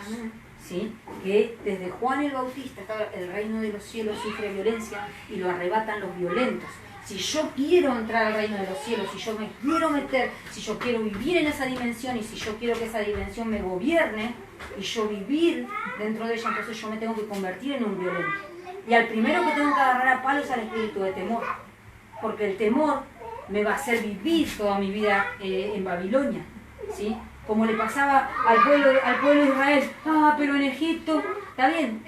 ¿sí? Que desde Juan el Bautista el reino de los cielos sufre violencia y lo arrebatan los violentos. Si yo quiero entrar al reino de los cielos, si yo me quiero meter, si yo quiero vivir en esa dimensión y si yo quiero que esa dimensión me gobierne y yo vivir dentro de ella, entonces yo me tengo que convertir en un violento. Y al primero que tengo que agarrar a palo es al espíritu de temor, porque el temor me va a hacer vivir toda mi vida en Babilonia, ¿sí? Como le pasaba al pueblo de Israel. Pero en Egipto, está bien,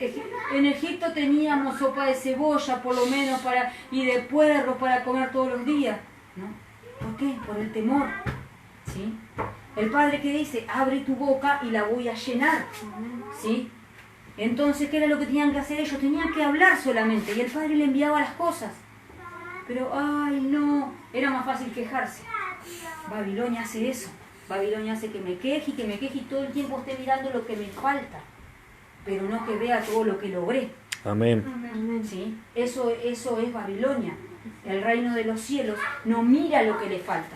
en Egipto teníamos sopa de cebolla por lo menos y de puerro para comer todos los días, ¿no? ¿Por qué? Por el temor, ¿sí? El Padre que dice, abre tu boca y la voy a llenar, ¿sí? Entonces, ¿qué era lo que tenían que hacer ellos? Tenían que hablar solamente y el Padre le enviaba las cosas. Pero, no, era más fácil quejarse. Babilonia hace eso. Babilonia hace que me queje y todo el tiempo esté mirando lo que me falta, pero no que vea todo lo que logré. Amén. ¿Sí? Eso es Babilonia. El reino de los cielos no mira lo que le falta,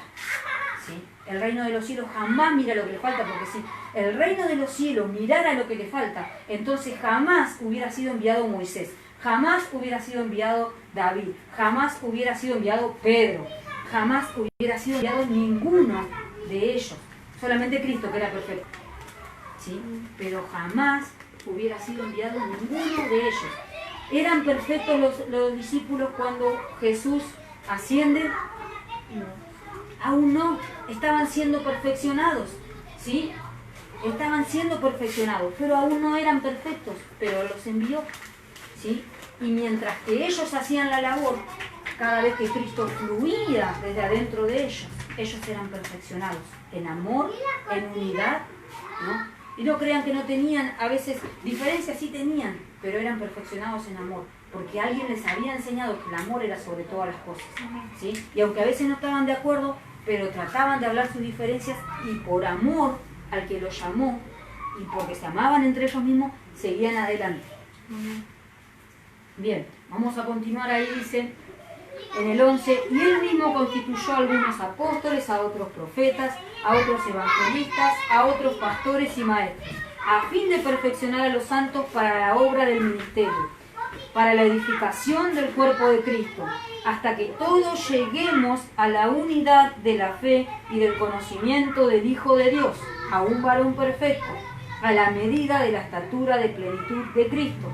¿sí? El reino de los cielos jamás mira lo que le falta, porque si el reino de los cielos mirara lo que le falta, entonces jamás hubiera sido enviado Moisés, jamás hubiera sido enviado David, jamás hubiera sido enviado Pedro, jamás hubiera sido enviado ninguno de ellos, solamente Cristo, que era perfecto, ¿sí? Pero jamás hubiera sido enviado ninguno de ellos. ¿Eran perfectos los discípulos cuando Jesús asciende? Aún no, estaban siendo perfeccionados, ¿sí? Estaban siendo perfeccionados, pero aún no eran perfectos, pero los envió, ¿sí? Y mientras que ellos hacían la labor, cada vez que Cristo fluía desde adentro de ellos eran perfeccionados en amor, en unidad, ¿no? Y no crean que no tenían, a veces diferencias sí tenían, pero eran perfeccionados en amor, porque alguien les había enseñado que el amor era sobre todas las cosas, ¿sí? Y aunque a veces no estaban de acuerdo, pero trataban de hablar sus diferencias y por amor al que los llamó y porque se amaban entre ellos mismos, seguían adelante. Bien, vamos a continuar ahí, dice en el 11, y él mismo constituyó a algunos apóstoles, a otros profetas, a otros evangelistas, a otros pastores y maestros, a fin de perfeccionar a los santos para la obra del ministerio, para la edificación del cuerpo de Cristo, hasta que todos lleguemos a la unidad de la fe y del conocimiento del Hijo de Dios, a un varón perfecto, a la medida de la estatura de plenitud de Cristo,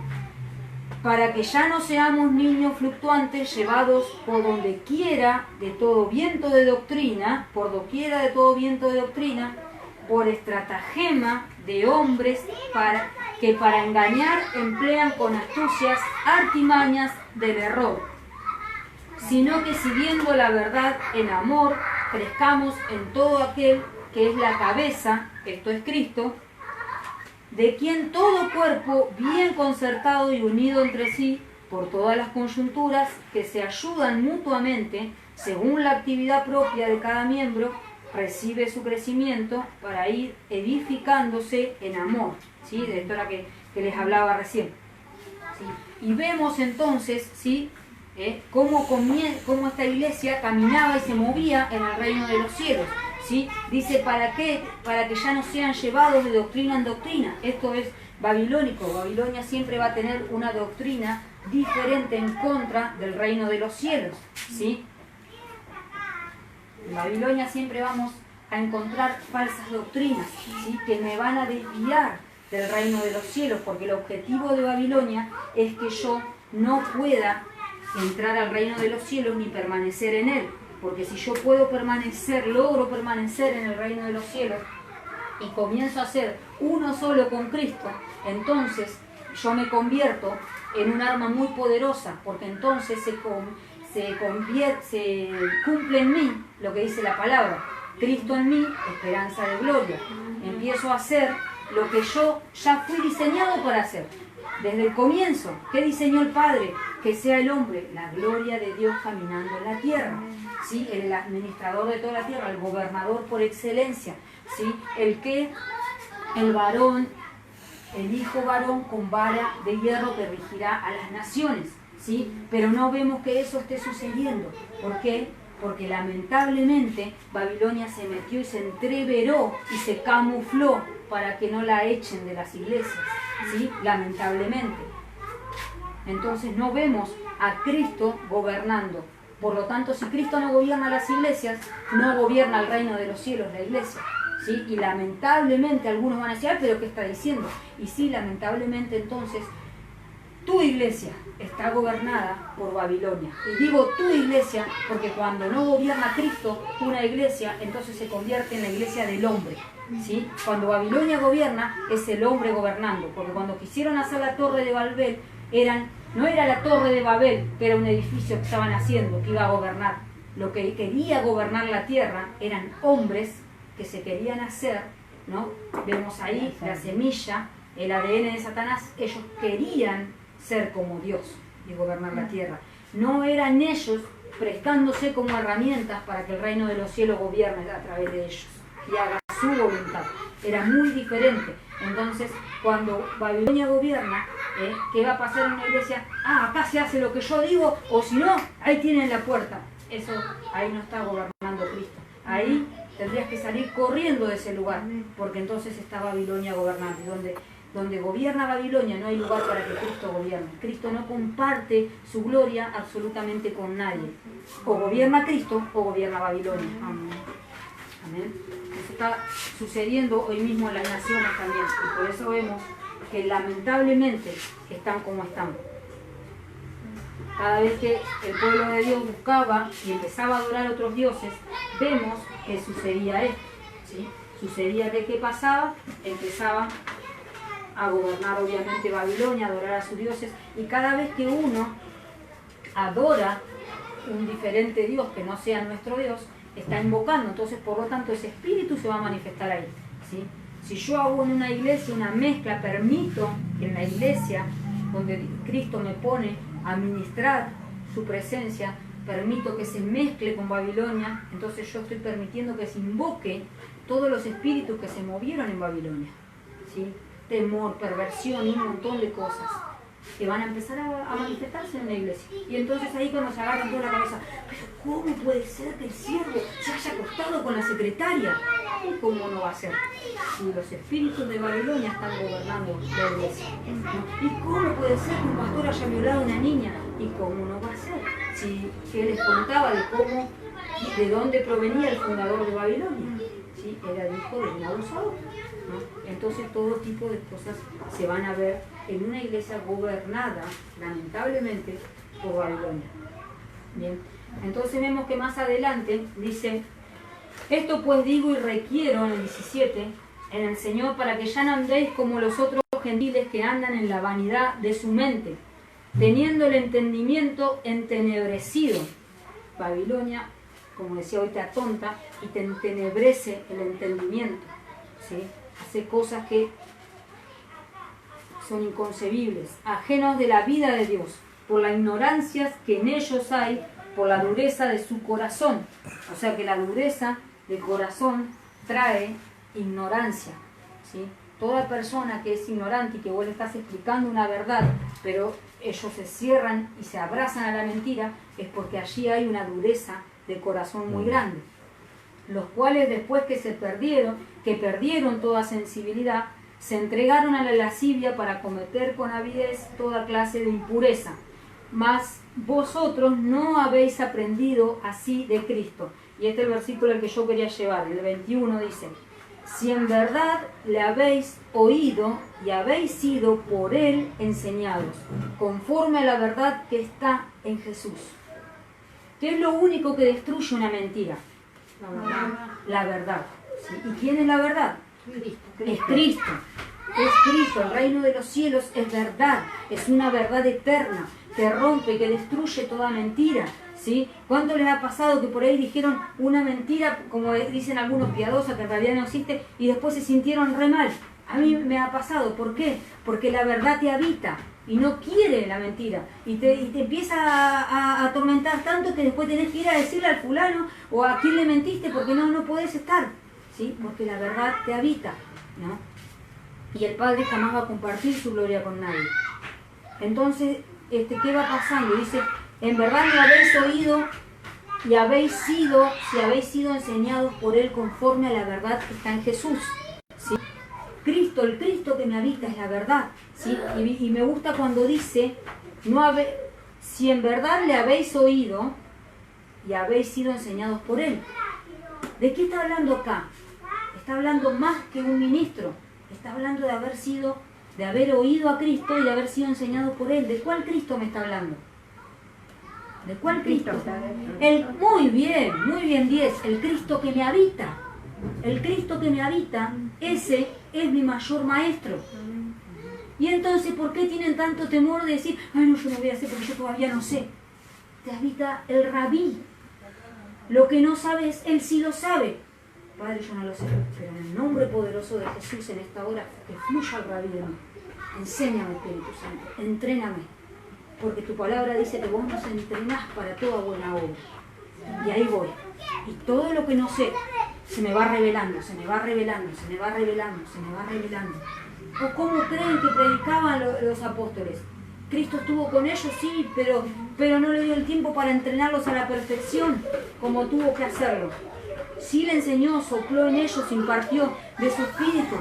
para que ya no seamos niños fluctuantes llevados por donde quiera de todo viento de doctrina, por doquiera de todo viento de doctrina, por estratagema de hombres que para engañar emplean con astucias artimañas del error, sino que siguiendo la verdad en amor, crezcamos en todo aquel que es la cabeza, esto es Cristo, de quien todo cuerpo bien concertado y unido entre sí por todas las coyunturas que se ayudan mutuamente según la actividad propia de cada miembro, recibe su crecimiento para ir edificándose en amor, ¿sí? De esto era que les hablaba recién, ¿sí? Y vemos entonces, ¿sí? Cómo esta iglesia caminaba y se movía en el reino de los cielos. ¿Sí? Dice, ¿para qué? Para que ya no sean llevados de doctrina en doctrina. Esto es babilónico. Babilonia siempre va a tener una doctrina diferente en contra del reino de los cielos, ¿sí? En Babilonia siempre vamos a encontrar falsas doctrinas, ¿sí? Que me van a desviar del reino de los cielos, porque el objetivo de Babilonia es que yo no pueda entrar al reino de los cielos ni permanecer en él. Porque si yo logro permanecer en el reino de los cielos y comienzo a ser uno solo con Cristo, entonces yo me convierto en un arma muy poderosa, porque entonces se cumple en mí lo que dice la palabra. Cristo en mí, esperanza de gloria. Empiezo a hacer lo que yo ya fui diseñado para hacer. Desde el comienzo, ¿qué diseñó el Padre? Que sea el hombre la gloria de Dios caminando en la tierra, ¿sí? El administrador de toda la tierra, el gobernador por excelencia, ¿sí? El varón, el hijo varón con vara de hierro que regirá a las naciones, ¿sí? Pero no vemos que eso esté sucediendo. ¿Por qué? Porque lamentablemente Babilonia se metió y se entreveró y se camufló para que no la echen de las iglesias, ¿sí? Lamentablemente. Entonces no vemos a Cristo gobernando. Por lo tanto, si Cristo no gobierna las iglesias, no gobierna el reino de los cielos la iglesia, ¿sí? Y lamentablemente algunos van a decir, pero ¿qué está diciendo? Y sí, lamentablemente entonces tu iglesia está gobernada por Babilonia. Y digo tu iglesia porque cuando no gobierna Cristo una iglesia, entonces se convierte en la iglesia del hombre, ¿sí? Cuando Babilonia gobierna, es el hombre gobernando. Porque cuando quisieron hacer la torre de Babel, no era la torre de Babel, que era un edificio que estaban haciendo, que iba a gobernar. Lo que quería gobernar la tierra eran hombres que se querían hacer, ¿no? Vemos ahí la semilla, el ADN de Satanás. Ellos querían ser como Dios y gobernar la tierra. No eran ellos prestándose como herramientas para que el reino de los cielos gobierne a través de ellos y haga su voluntad. Era muy diferente. Entonces, cuando Babilonia gobierna, ¿qué va a pasar en una iglesia? Acá se hace lo que yo digo, o si no, ahí tienen la puerta. Eso, ahí no está gobernando Cristo. Ahí tendrías que salir corriendo de ese lugar, porque entonces está Babilonia gobernando. Donde gobierna Babilonia no hay lugar para que Cristo gobierne. Cristo no comparte su gloria absolutamente con nadie. O gobierna Cristo o gobierna Babilonia. Amén. Amén. Eso está sucediendo hoy mismo en las naciones también. Y por eso vemos que lamentablemente están como están. Cada vez que el pueblo de Dios buscaba y empezaba a adorar a otros dioses, vemos que sucedía esto, ¿sí? Sucedía que ¿qué pasaba? Empezaba a gobernar obviamente Babilonia, a adorar a sus dioses, y cada vez que uno adora un diferente Dios que no sea nuestro Dios, está invocando. Entonces, por lo tanto, ese espíritu se va a manifestar ahí, ¿sí? Si yo hago en una iglesia una mezcla, permito que en la iglesia donde Cristo me pone a ministrar su presencia, permito que se mezcle con Babilonia, entonces yo estoy permitiendo que se invoque todos los espíritus que se movieron en Babilonia, ¿sí? Temor, perversión y un montón de cosas que van a empezar a manifestarse en la iglesia. Y entonces ahí cuando se agarran toda la cabeza, pero ¿cómo puede ser que el siervo se haya acostado con la secretaria? ¿Y cómo no va a ser? Si los espíritus de Babilonia están gobernando la iglesia. ¿Y cómo puede ser que un pastor haya violado a una niña? ¿Y cómo no va a ser? Si él les contaba de dónde provenía el fundador de Babilonia, ¿sí? Era el hijo de un abusador, ¿no? Entonces todo tipo de cosas se van a ver en una iglesia gobernada, lamentablemente, por Babilonia. Bien, entonces vemos que más adelante dice: esto pues digo y requiero, en el 17, en el Señor, para que ya no andéis como los otros gentiles que andan en la vanidad de su mente, teniendo el entendimiento entenebrecido. Babilonia, como decía hoy, te atonta y te entenebrece el entendimiento, ¿sí? Hace cosas que son inconcebibles, ajenos de la vida de Dios, por la ignorancia que en ellos hay, por la dureza de su corazón. O sea que la dureza de corazón trae ignorancia, ¿sí? Toda persona que es ignorante y que vos le estás explicando una verdad, pero ellos se cierran y se abrazan a la mentira, es porque allí hay una dureza de corazón muy grande. Los cuales después que perdieron toda sensibilidad, se entregaron a la lascivia para cometer con avidez toda clase de impureza. Mas vosotros no habéis aprendido así de Cristo. Y este es el versículo al que yo quería llevar, el 21 dice: si en verdad le habéis oído y habéis sido por él enseñados, conforme a la verdad que está en Jesús. ¿Qué es lo único que destruye una mentira? La verdad. ¿Sí? ¿Y quién es la verdad? Cristo. Es Cristo. Es Cristo. El reino de los cielos es verdad. Es una verdad eterna que rompe, que destruye toda mentira. ¿Sí? ¿Cuánto les ha pasado que por ahí dijeron una mentira, como dicen algunos, piadosa, que en realidad no existe, y después se sintieron re mal? A mí me ha pasado. ¿Por qué? Porque la verdad te habita y no quiere la mentira. Y te empieza a atormentar tanto que después tenés que ir a decirle al fulano o a quién le mentiste, porque no podés estar. ¿Sí? Porque la verdad te habita, ¿no? Y el Padre jamás va a compartir su gloria con nadie. Entonces, ¿qué va pasando? Dice: en verdad me habéis oído y habéis sido enseñados por él conforme a la verdad que está en Jesús. ¿Sí? Cristo, el Cristo que me habita es la verdad. ¿Sí? Y me gusta cuando dice: si en verdad le habéis oído y habéis sido enseñados por él. ¿De qué está hablando acá? Está hablando más que un ministro. Está hablando de haber sido de haber oído a Cristo y de haber sido enseñado por Él. ¿De cuál Cristo me está hablando? ¿De cuál Cristo? Muy bien 10, el Cristo que me habita. El Cristo que me habita, ese es mi mayor maestro. Y entonces, ¿por qué tienen tanto temor de decir, ay no, yo no voy a hacer porque yo todavía no sé? Te habita el Rabí. Lo que no sabes, Él sí lo sabe. Padre, yo no lo sé, pero en el nombre poderoso de Jesús en esta hora, que fluya el Rabí de mí. Enséñame, Espíritu Santo, entréname. Porque tu palabra dice que vos nos entrenás para toda buena obra. Y ahí voy. Y todo lo que no sé, se me va revelando, se me va revelando, se me va revelando, se me va revelando. ¿O cómo creen que predicaban los apóstoles? Cristo estuvo con ellos, sí, pero no le dio el tiempo para entrenarlos a la perfección, como tuvo que hacerlo. Sí le enseñó, sopló en ellos, impartió de su espíritu.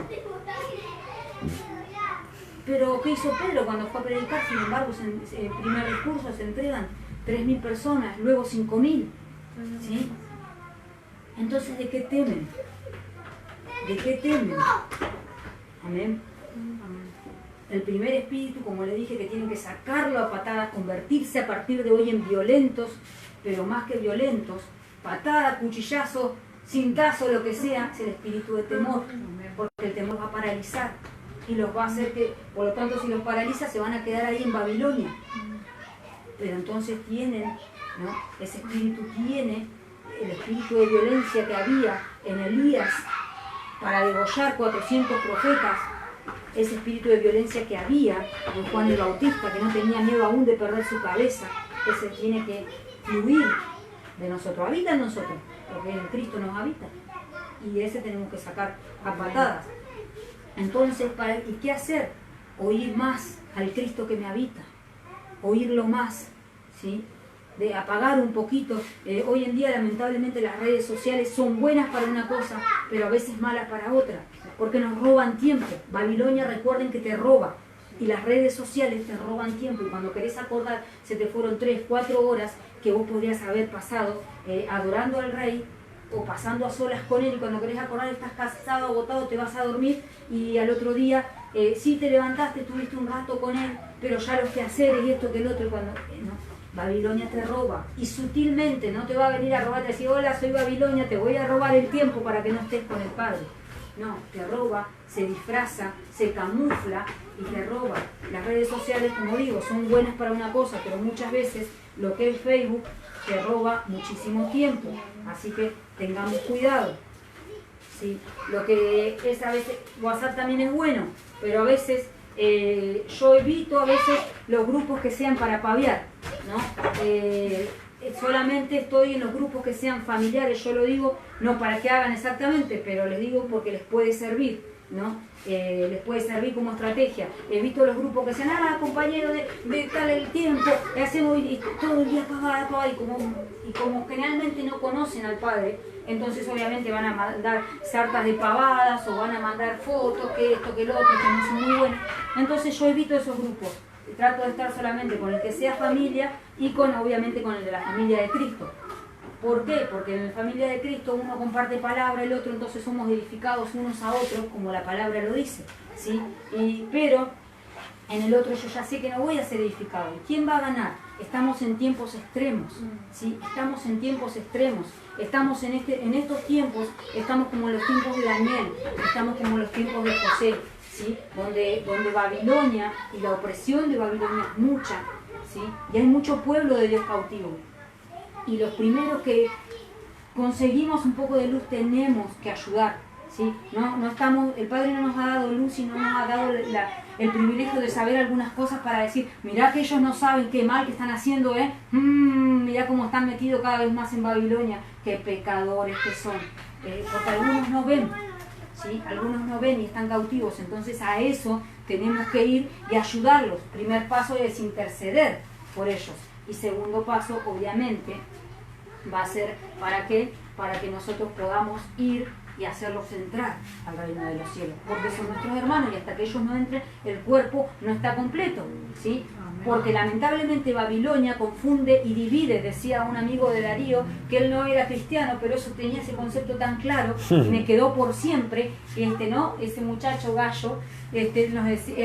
Pero ¿qué hizo Pedro cuando fue a predicar? Sin embargo, en el primer discurso se entregan 3.000 personas, luego 5.000. ¿Sí? Entonces, ¿de qué temen? ¿De qué temen? Amén. El primer espíritu, como le dije, que tienen que sacarlo a patadas, convertirse a partir de hoy en violentos, pero más que violentos, patada, cuchillazo, cintazo, lo que sea, es el espíritu de temor, porque el temor va a paralizar y los va a hacer que, por lo tanto, si los paraliza, se van a quedar ahí en Babilonia. Pero entonces tienen, ¿no? Ese espíritu tiene el espíritu de violencia que había en Elías para degollar 400 profetas, ese espíritu de violencia que había en Juan el Bautista, que no tenía miedo aún de perder su cabeza, ese tiene que fluir de nosotros, habita en nosotros, porque en Cristo nos habita, y ese tenemos que sacar a patadas. Entonces, ¿y qué hacer? Oír más al Cristo que me habita, oírlo más, ¿sí? De apagar un poquito. Hoy en día, lamentablemente, las redes sociales son buenas para una cosa, pero a veces malas para otra, porque nos roban tiempo. Babilonia, recuerden que te roba, y las redes sociales te roban tiempo, y cuando querés acordar, se te fueron 3, 4 horas que vos podrías haber pasado adorando al Rey, o pasando a solas con Él, y cuando querés acordar estás cansado, agotado, te vas a dormir, y al otro día sí te levantaste, estuviste un rato con Él, pero ya los quehaceres y esto que el otro, y cuando... no. Babilonia te roba, y sutilmente no te va a venir a robar, te decir, hola, soy Babilonia, te voy a robar el tiempo para que no estés con el Padre. No, te roba, se disfraza, se camufla y te roba. Las redes sociales, como digo, son buenas para una cosa, pero muchas veces lo que es Facebook te roba muchísimo tiempo, así que tengamos cuidado. ¿Sí? Lo que es a veces, WhatsApp también es bueno, pero a veces yo evito a veces los grupos que sean para paviar, ¿no? Solamente estoy en los grupos que sean familiares, yo lo digo no para que hagan exactamente, pero les digo porque les puede servir, ¿no? Les puede servir como estrategia. Evito los grupos que sean, compañero de tal el tiempo, hacemos y todo el día pagada, y como generalmente no conocen al Padre, entonces obviamente van a mandar sartas de pavadas o van a mandar fotos, que esto, que lo otro, que no son muy buenas. Entonces yo evito esos grupos. Trato de estar solamente con el que sea familia y obviamente con el de la familia de Cristo. ¿Por qué? Porque en la familia de Cristo uno comparte palabra, el otro, entonces somos edificados unos a otros, como la palabra lo dice, ¿sí? Pero en el otro yo ya sé que no voy a ser edificado. ¿Y quién va a ganar? Estamos en tiempos extremos, ¿sí? Estamos en tiempos extremos. Estamos en estos tiempos, estamos como en los tiempos de Daniel, estamos como en los tiempos de José, ¿sí? Donde Babilonia y la opresión de Babilonia es mucha, ¿sí? Y hay mucho pueblo de Dios cautivo. Y los primeros que conseguimos un poco de luz tenemos que ayudar, ¿sí? No estamos, el Padre no nos ha dado luz y no nos ha dado el privilegio de saber algunas cosas para decir, mirá que ellos no saben qué mal que están haciendo, mirá cómo están metidos cada vez más en Babilonia, qué pecadores que son, porque algunos no ven, ¿sí? Algunos no ven y están cautivos, entonces a eso tenemos que ir y ayudarlos. Primer paso es interceder por ellos, y segundo paso, obviamente, va a ser para que para que nosotros podamos ir y hacerlos entrar al reino de los cielos, porque son nuestros hermanos y hasta que ellos no entren, el cuerpo no está completo, ¿sí? Porque lamentablemente Babilonia confunde y divide. Decía un amigo de Darío que él no era cristiano, pero eso tenía ese concepto tan claro y me quedó por siempre, ¿no? Ese muchacho Gallo, él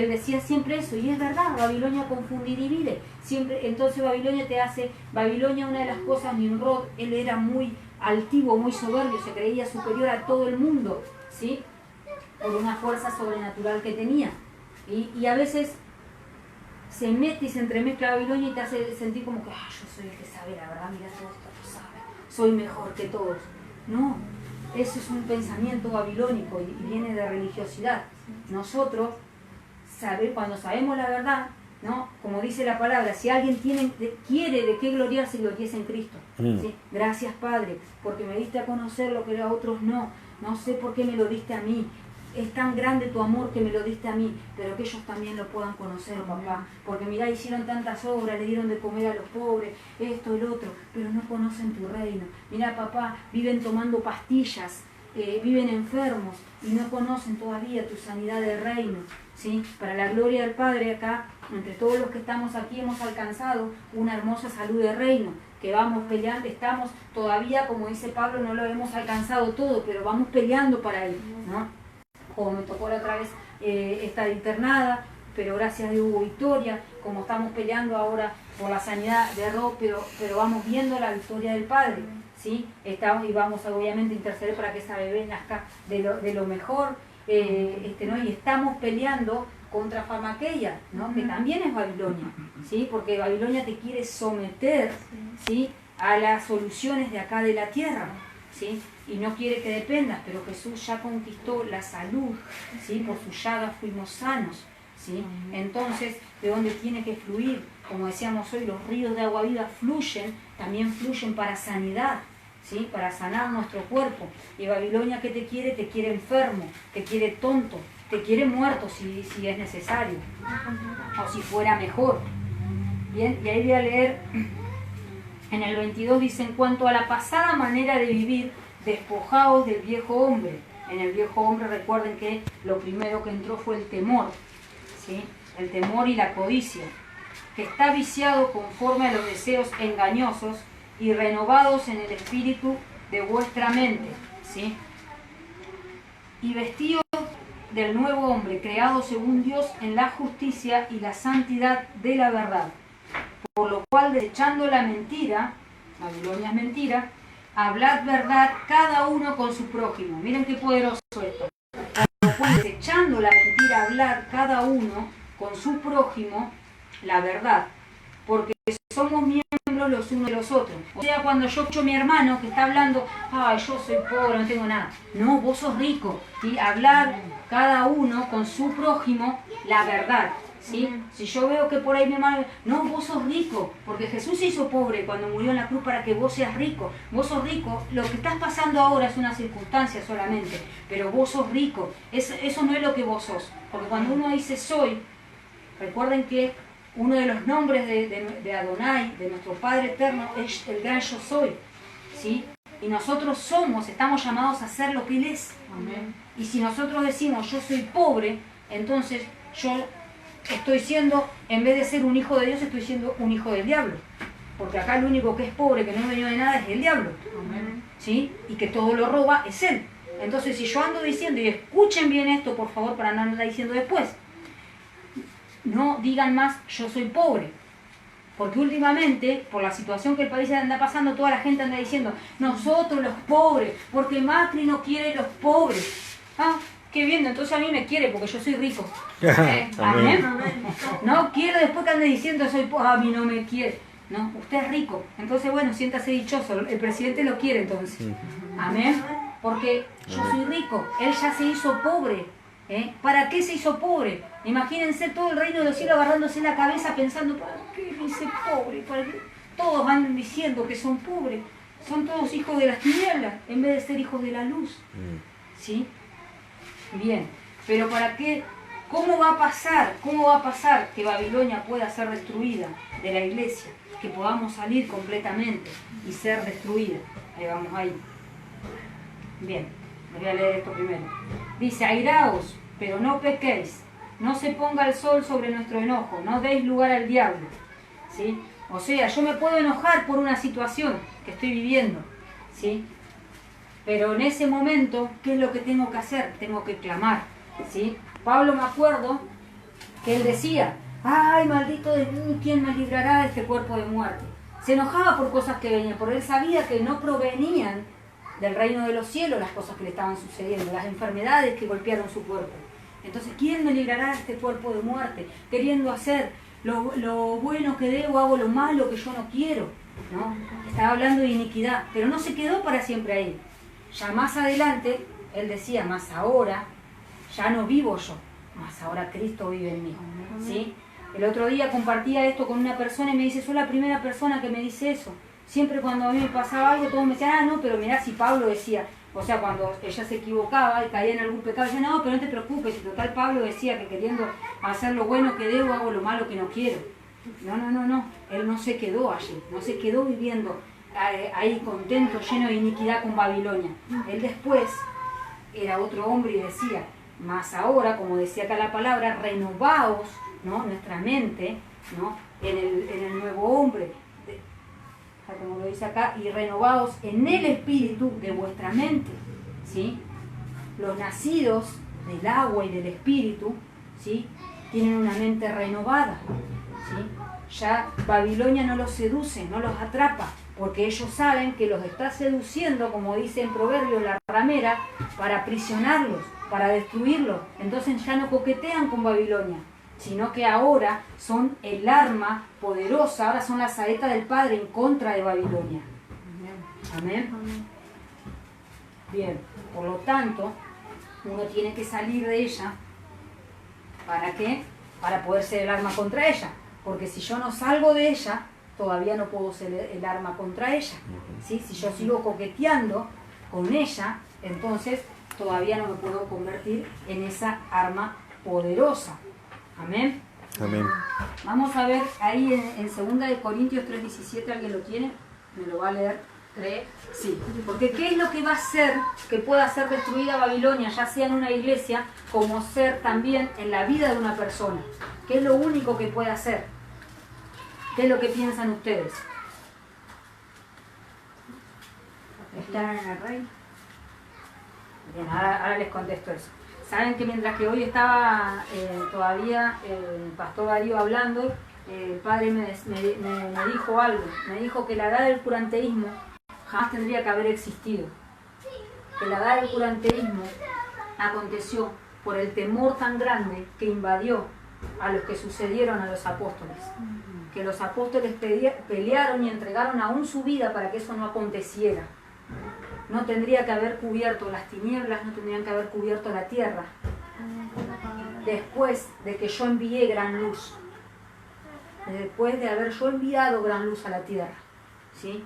decía siempre eso, y es verdad, Babilonia confunde y divide. Siempre, entonces Babilonia, una de las cosas, Nimrod, él era muy altivo, muy soberbio, se creía superior a todo el mundo, ¿sí? Por una fuerza sobrenatural que tenía. Y a veces se mete y se entremezcla Babilonia y te hace sentir como que yo soy el que sabe la verdad, mira, todo esto lo sabe, soy mejor que todos. No, eso es un pensamiento babilónico y viene de religiosidad. Nosotros, cuando sabemos la verdad, ¿no? Como dice la palabra, si alguien quiere de qué gloriarse, gloriese en Cristo. ¿Sí? Gracias, Padre, porque me diste a conocer lo que a otros no sé por qué me lo diste a mí. Es tan grande tu amor que me lo diste a mí, pero que ellos también lo puedan conocer, papá. Porque mirá, hicieron tantas obras, le dieron de comer a los pobres, esto, el otro, pero no conocen tu reino. Mirá, papá, viven tomando pastillas, viven enfermos y no conocen todavía tu sanidad del reino. ¿Sí? Para la gloria del Padre, acá, entre todos los que estamos aquí, hemos alcanzado una hermosa salud de reino, que vamos peleando, estamos todavía, como dice Pablo, no lo hemos alcanzado todo, pero vamos peleando para él, ¿no? Como me tocó la otra vez estar internada, pero gracias a Dios hubo victoria, como estamos peleando ahora por la sanidad de Rob, pero vamos viendo la victoria del Padre, ¿sí? Estamos y vamos obviamente a interceder para que esa bebé nazca de lo mejor, ¿no? Y estamos peleando contra Farmaqueia, ¿no? Que también es Babilonia, ¿sí? Porque Babilonia te quiere someter, ¿sí? A las soluciones de acá de la tierra, ¿sí? Y no quiere que dependas, pero Jesús ya conquistó la salud, ¿sí? Por sus llagas fuimos sanos, ¿sí? Entonces, ¿de dónde tiene que fluir? Como decíamos hoy, los ríos de agua viva también fluyen para sanidad, ¿sí? Para sanar nuestro cuerpo. Y Babilonia, ¿qué te quiere? Te quiere enfermo, te quiere tonto, te quiere muerto si es necesario, o si fuera mejor. Bien, y ahí voy a leer, en el 22 dice, en cuanto a la pasada manera de vivir, despojaos del viejo hombre. En el viejo hombre recuerden que lo primero que entró fue el temor, ¿sí? El temor y la codicia, que está viciado conforme a los deseos engañosos y renovados en el espíritu de vuestra mente, ¿sí? Y vestidos del nuevo hombre, creado según Dios en la justicia y la santidad de la verdad. Por lo cual, desechando la mentira, Babilonia es mentira, hablad verdad cada uno con su prójimo. Miren qué poderoso esto. Por lo cual, desechando la mentira, hablad cada uno con su prójimo la verdad, porque somos miembros los unos de los otros. O sea, cuando yo escucho a mi hermano que está hablando, yo soy pobre, no tengo nada. No, vos sos rico. ¿Sí? Hablar cada uno con su prójimo la verdad. ¿Sí? Si yo veo que por ahí mi hermano, no, vos sos rico, porque Jesús se hizo pobre cuando murió en la cruz para que vos seas rico. Vos sos rico, lo que estás pasando ahora es una circunstancia solamente, pero vos sos rico. Eso no es lo que vos sos, porque cuando uno dice soy, recuerden que uno de los nombres de Adonai, de nuestro Padre Eterno, es el gran yo soy, ¿sí? Y nosotros estamos llamados a ser lo que Él es. Amén. Y si nosotros decimos yo soy pobre, entonces yo estoy siendo, en vez de ser un hijo de Dios, estoy siendo un hijo del diablo. Porque acá el único que es pobre, que no es dueño de nada, es el diablo. Amén. ¿Sí? Y que todo lo roba es él. Entonces, si yo ando diciendo, y escuchen bien esto, por favor, para no andar diciendo después, no digan más, yo soy pobre. Porque últimamente, por la situación que el país anda pasando, toda la gente anda diciendo, nosotros los pobres, porque Macri no quiere los pobres. Qué bien, entonces a mí me quiere porque yo soy rico. ¿Amén? No quiero después que ande diciendo soy pobre, a mí no me quiere. No, usted es rico. Entonces, bueno, siéntase dichoso. El presidente lo quiere entonces. Amén. Porque yo soy rico. Él ya se hizo pobre. ¿Para qué se hizo pobre? Imagínense todo el reino de los cielos agarrándose la cabeza pensando, ¿para qué me hice pobre? ¿Para qué? Todos van diciendo que son pobres. Son todos hijos de las tinieblas en vez de ser hijos de la luz. ¿Sí? Bien, pero ¿para qué? ¿Cómo va a pasar? ¿Cómo va a pasar que Babilonia pueda ser destruida de la iglesia? Que podamos salir completamente y ser destruida. Ahí vamos ahí. Bien, voy a leer esto primero. Dice, airaos, pero no pequéis. No se ponga el sol sobre nuestro enojo. No deis lugar al diablo. ¿Sí? O sea, yo me puedo enojar por una situación que estoy viviendo. ¿Sí? Pero en ese momento, ¿qué es lo que tengo que hacer? Tengo que clamar. ¿Sí? Pablo, me acuerdo que él decía, ay, maldito de mí, ¿quién me librará de este cuerpo de muerte? Se enojaba por cosas que venían, porque él sabía que no provenían del reino de los cielos las cosas que le estaban sucediendo, las enfermedades que golpearon su cuerpo. Entonces, ¿quién me librará de este cuerpo de muerte? Queriendo hacer lo bueno que debo, hago lo malo que yo no quiero, ¿no? Estaba hablando de iniquidad, pero no se quedó para siempre ahí. Ya más adelante, él decía, más ahora, ya no vivo yo, más ahora Cristo vive en mí, ¿sí? El otro día compartía esto con una persona y me dice, soy la primera persona que me dice eso. Siempre cuando a mí me pasaba algo, todos me decían, ah, no, pero mirá, si Pablo decía, o sea, cuando ella se equivocaba y caía en algún pecado, decía, no, pero no te preocupes, si total Pablo decía que queriendo hacer lo bueno que debo, hago lo malo que no quiero. No, él no se quedó allí, no se quedó viviendo ahí contento, lleno de iniquidad con Babilonia. Él después era otro hombre y decía, más ahora, como decía acá la palabra, renovaos, ¿no? Nuestra mente, ¿no? en el nuevo hombre, como lo dice acá, y renovaos en el espíritu de vuestra mente, ¿sí? Los nacidos del agua y del espíritu, ¿sí? Tienen una mente renovada, ¿sí? Ya Babilonia no los seduce, no los atrapa, porque ellos saben que los está seduciendo, como dice en Proverbios la ramera, para aprisionarlos, para destruirlos. Entonces ya no coquetean con Babilonia, sino que ahora son el arma poderosa, ahora son la saeta del Padre en contra de Babilonia. Amén. Bien, por lo tanto, uno tiene que salir de ella. ¿Para qué? Para poder ser el arma contra ella. Porque si yo no salgo de ella, todavía no puedo ser el arma contra ella. ¿Sí? Si yo sigo coqueteando con ella, entonces todavía no me puedo convertir en esa arma poderosa. Amén. Amén. Vamos a ver ahí en 2 Corintios 3:17, ¿alguien lo tiene? ¿Me lo va a leer? 3. Sí. Porque ¿qué es lo que va a hacer que pueda ser destruida Babilonia, ya sea en una iglesia, como ser también en la vida de una persona? ¿Qué es lo único que puede hacer? ¿Qué es lo que piensan ustedes? ¿Estar en el reino? Bien, ahora les contesto eso. Saben que mientras que hoy estaba todavía el pastor Darío hablando, el padre me dijo algo. Me dijo que la edad del curanteísmo jamás tendría que haber existido. Que la edad del curanteísmo aconteció por el temor tan grande que invadió a los que sucedieron a los apóstoles. Que los apóstoles pelearon y entregaron aún su vida para que eso no aconteciera. No tendría que haber cubierto las tinieblas, no tendrían que haber cubierto la tierra. Después de que yo envié gran luz. Después de haber yo enviado gran luz a la tierra. ¿Sí?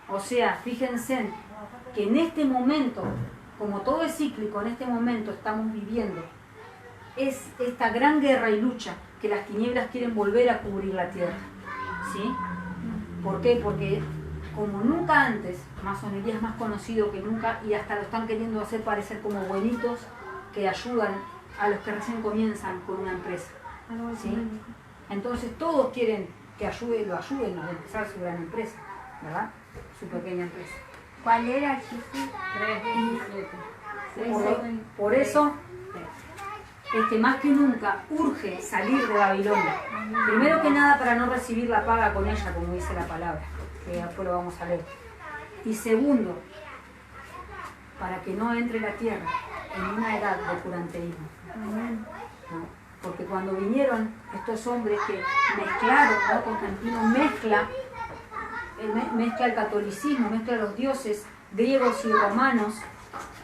O sea, fíjense que en este momento, como todo es cíclico, en este momento estamos viviendo es esta gran guerra y lucha que las tinieblas quieren volver a cubrir la tierra. ¿Sí? ¿Por qué? Porque como nunca antes, masonería es más conocido que nunca y hasta lo están queriendo hacer parecer como buenitos que ayudan a los que recién comienzan con una empresa. ¿Sí? Entonces todos quieren que lo ayuden a empezar su gran empresa, ¿verdad? Su pequeña empresa. ¿Cuál era, Chiqui? 3:17. Por eso, más que nunca, urge salir de Babilonia. Primero que nada para no recibir la paga con ella, como dice la palabra, que después lo vamos a leer. Y segundo, para que no entre la tierra en una edad de curanteísmo. ¿No? Porque cuando vinieron estos hombres que mezclaron, ¿no? Constantino mezcla el catolicismo, mezcla los dioses griegos y romanos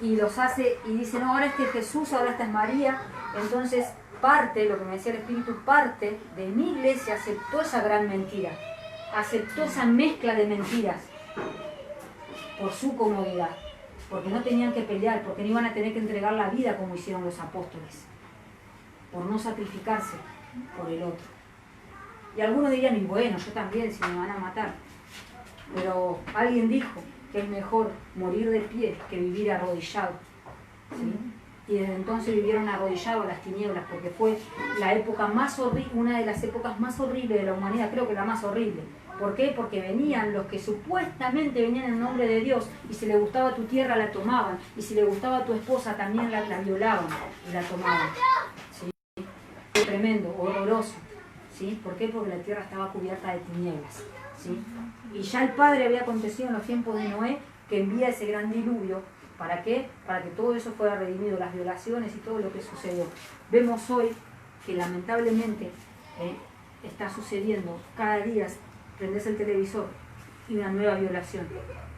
y los hace y dice, no, ahora este es Jesús, ahora esta es María. Entonces parte, lo que me decía el Espíritu, parte de mi iglesia aceptó esa gran mentira, aceptó esa mezcla de mentiras por su comodidad, porque no tenían que pelear, porque no iban a tener que entregar la vida como hicieron los apóstoles, por no sacrificarse por el otro. Y algunos dirían, y bueno, yo también, si me van a matar. Pero alguien dijo que es mejor morir de pie que vivir arrodillado, ¿sí? Y desde entonces vivieron arrodillados a las tinieblas, porque fue la época más horrible, una de las épocas más horribles de la humanidad, creo que la más horrible. ¿Por qué? Porque venían los que supuestamente venían en nombre de Dios, y si le gustaba tu tierra la tomaban, y si le gustaba tu esposa también la violaban y la tomaban, ¿sí? Tremendo, horroroso, ¿sí? ¿Por qué? Porque la tierra estaba cubierta de tinieblas, ¿sí? Y ya el Padre había acontecido en los tiempos de Noé, que envía ese gran diluvio. ¿Para qué? Para que todo eso fuera redimido, las violaciones y todo lo que sucedió. Vemos hoy que lamentablemente está sucediendo cada día, prendes el televisor y una nueva violación.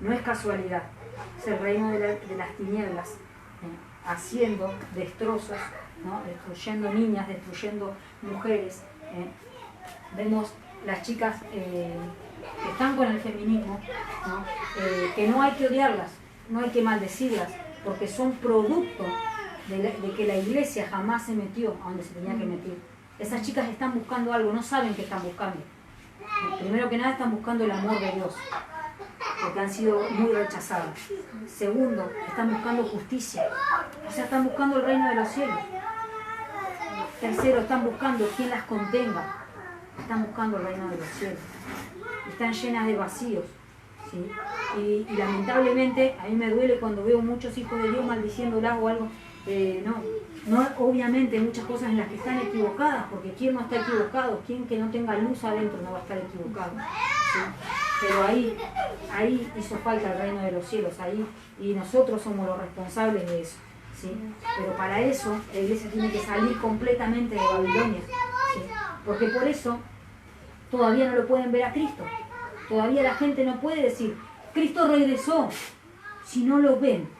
No es casualidad, es el reino de las tinieblas, haciendo destrozos, ¿no? Destruyendo niñas, destruyendo mujeres. Vemos las chicas que están con el feminismo, ¿no? Que no hay que odiarlas, no hay que maldecirlas, porque son producto de que la iglesia jamás se metió a donde se tenía que meter. Esas chicas están buscando algo, no saben qué están buscando. Primero que nada están buscando el amor de Dios, porque han sido muy rechazadas. Segundo, están buscando justicia, o sea, están buscando el reino de los cielos. Tercero, están buscando quien las contenga, están buscando el reino de los cielos. Están llenas de vacíos, ¿sí? Y lamentablemente a mí me duele cuando veo muchos hijos de Dios maldiciéndolas o algo. No, obviamente hay muchas cosas en las que están equivocadas, porque ¿quién no está equivocado? ¿Quién que no tenga luz adentro no va a estar equivocado? ¿Sí? Pero ahí hizo falta el reino de los cielos, ahí, y nosotros somos los responsables de eso, ¿sí? Pero para eso la iglesia tiene que salir completamente de Babilonia, ¿sí? Porque por eso todavía no lo pueden ver a Cristo. Todavía la gente no puede decir, Cristo regresó, si no lo ven.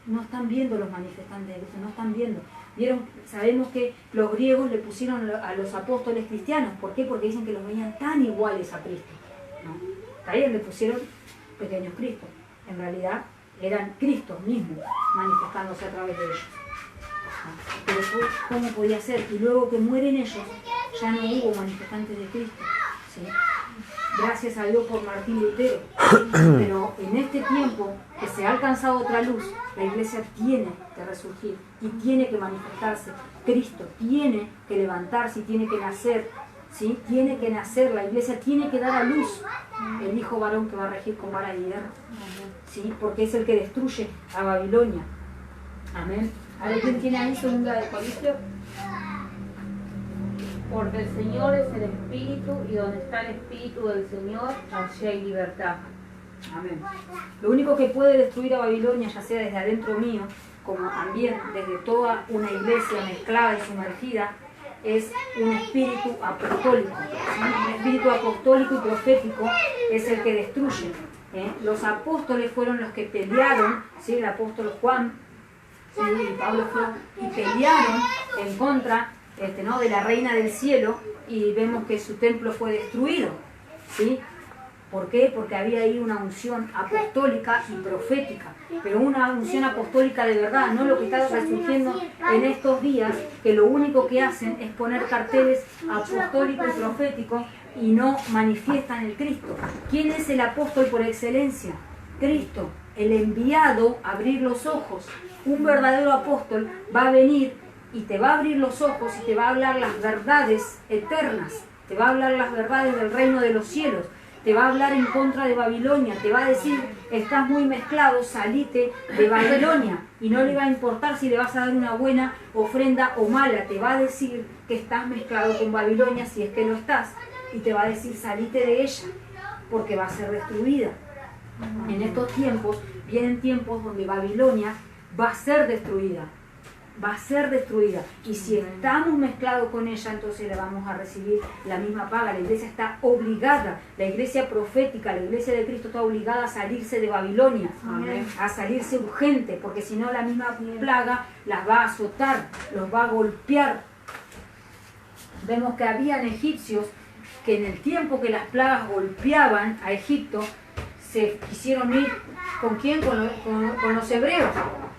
No están viendo los manifestantes de Cristo, no están viendo. ¿Vieron? Sabemos que los griegos le pusieron a los apóstoles cristianos. ¿Por qué? Porque dicen que los veían tan iguales a Cristo, ¿no? A ellos le pusieron pequeños Cristos. En realidad eran Cristos mismos manifestándose a través de ellos, ¿no? Pero ¿cómo podía ser? Y luego que mueren ellos, ya no hubo manifestantes de Cristo, ¿sí? Gracias a Dios por Martín Lutero. Pero en este tiempo que se ha alcanzado otra luz, la iglesia tiene que resurgir y tiene que manifestarse. Cristo tiene que levantarse y tiene que nacer, ¿sí? Tiene que nacer, la iglesia tiene que dar a luz el hijo varón que va a regir con vara de hierro, ¿sí? Porque es el que destruye a Babilonia. Amén. A ver, ¿quién tiene ahí segunda de Corintios? Porque el Señor es el Espíritu, y donde está el Espíritu del Señor, allí hay libertad. Amén. Lo único que puede destruir a Babilonia, ya sea desde adentro mío, como también desde toda una iglesia mezclada y sumergida, es un espíritu apostólico. ¿Sí? Un espíritu apostólico y profético es el que destruye. Los apóstoles fueron los que pelearon, ¿sí? El apóstol Juan, ¿sí? Y Pablo fueron y pelearon en contra, ¿no? de la reina del cielo, y vemos que su templo fue destruido, ¿sí? ¿Por qué? Porque había ahí una unción apostólica y profética, pero una unción apostólica de verdad, no lo que está resurgiendo en estos días, que lo único que hacen es poner carteles apostólicos y proféticos y no manifiestan el Cristo. ¿Quién es el apóstol por excelencia? Cristo, el enviado a abrir los ojos. Un verdadero apóstol va a venir y te va a abrir los ojos y te va a hablar las verdades eternas, te va a hablar las verdades del reino de los cielos, te va a hablar en contra de Babilonia, te va a decir, estás muy mezclado, salite de Babilonia, y no le va a importar si le vas a dar una buena ofrenda o mala, te va a decir que estás mezclado con Babilonia si es que lo estás, y te va a decir, salite de ella, porque va a ser destruida. En estos tiempos, vienen tiempos donde Babilonia va a ser destruida. Va a ser destruida, y si estamos mezclados con ella, entonces le vamos a recibir la misma paga. La iglesia está obligada, la iglesia profética, la iglesia de Cristo está obligada a salirse de Babilonia. Amén. A salirse urgente, porque si no la misma plaga las va a azotar, los va a golpear. Vemos que habían egipcios que en el tiempo que las plagas golpeaban a Egipto, se quisieron ir, ¿con quién? Con los hebreos,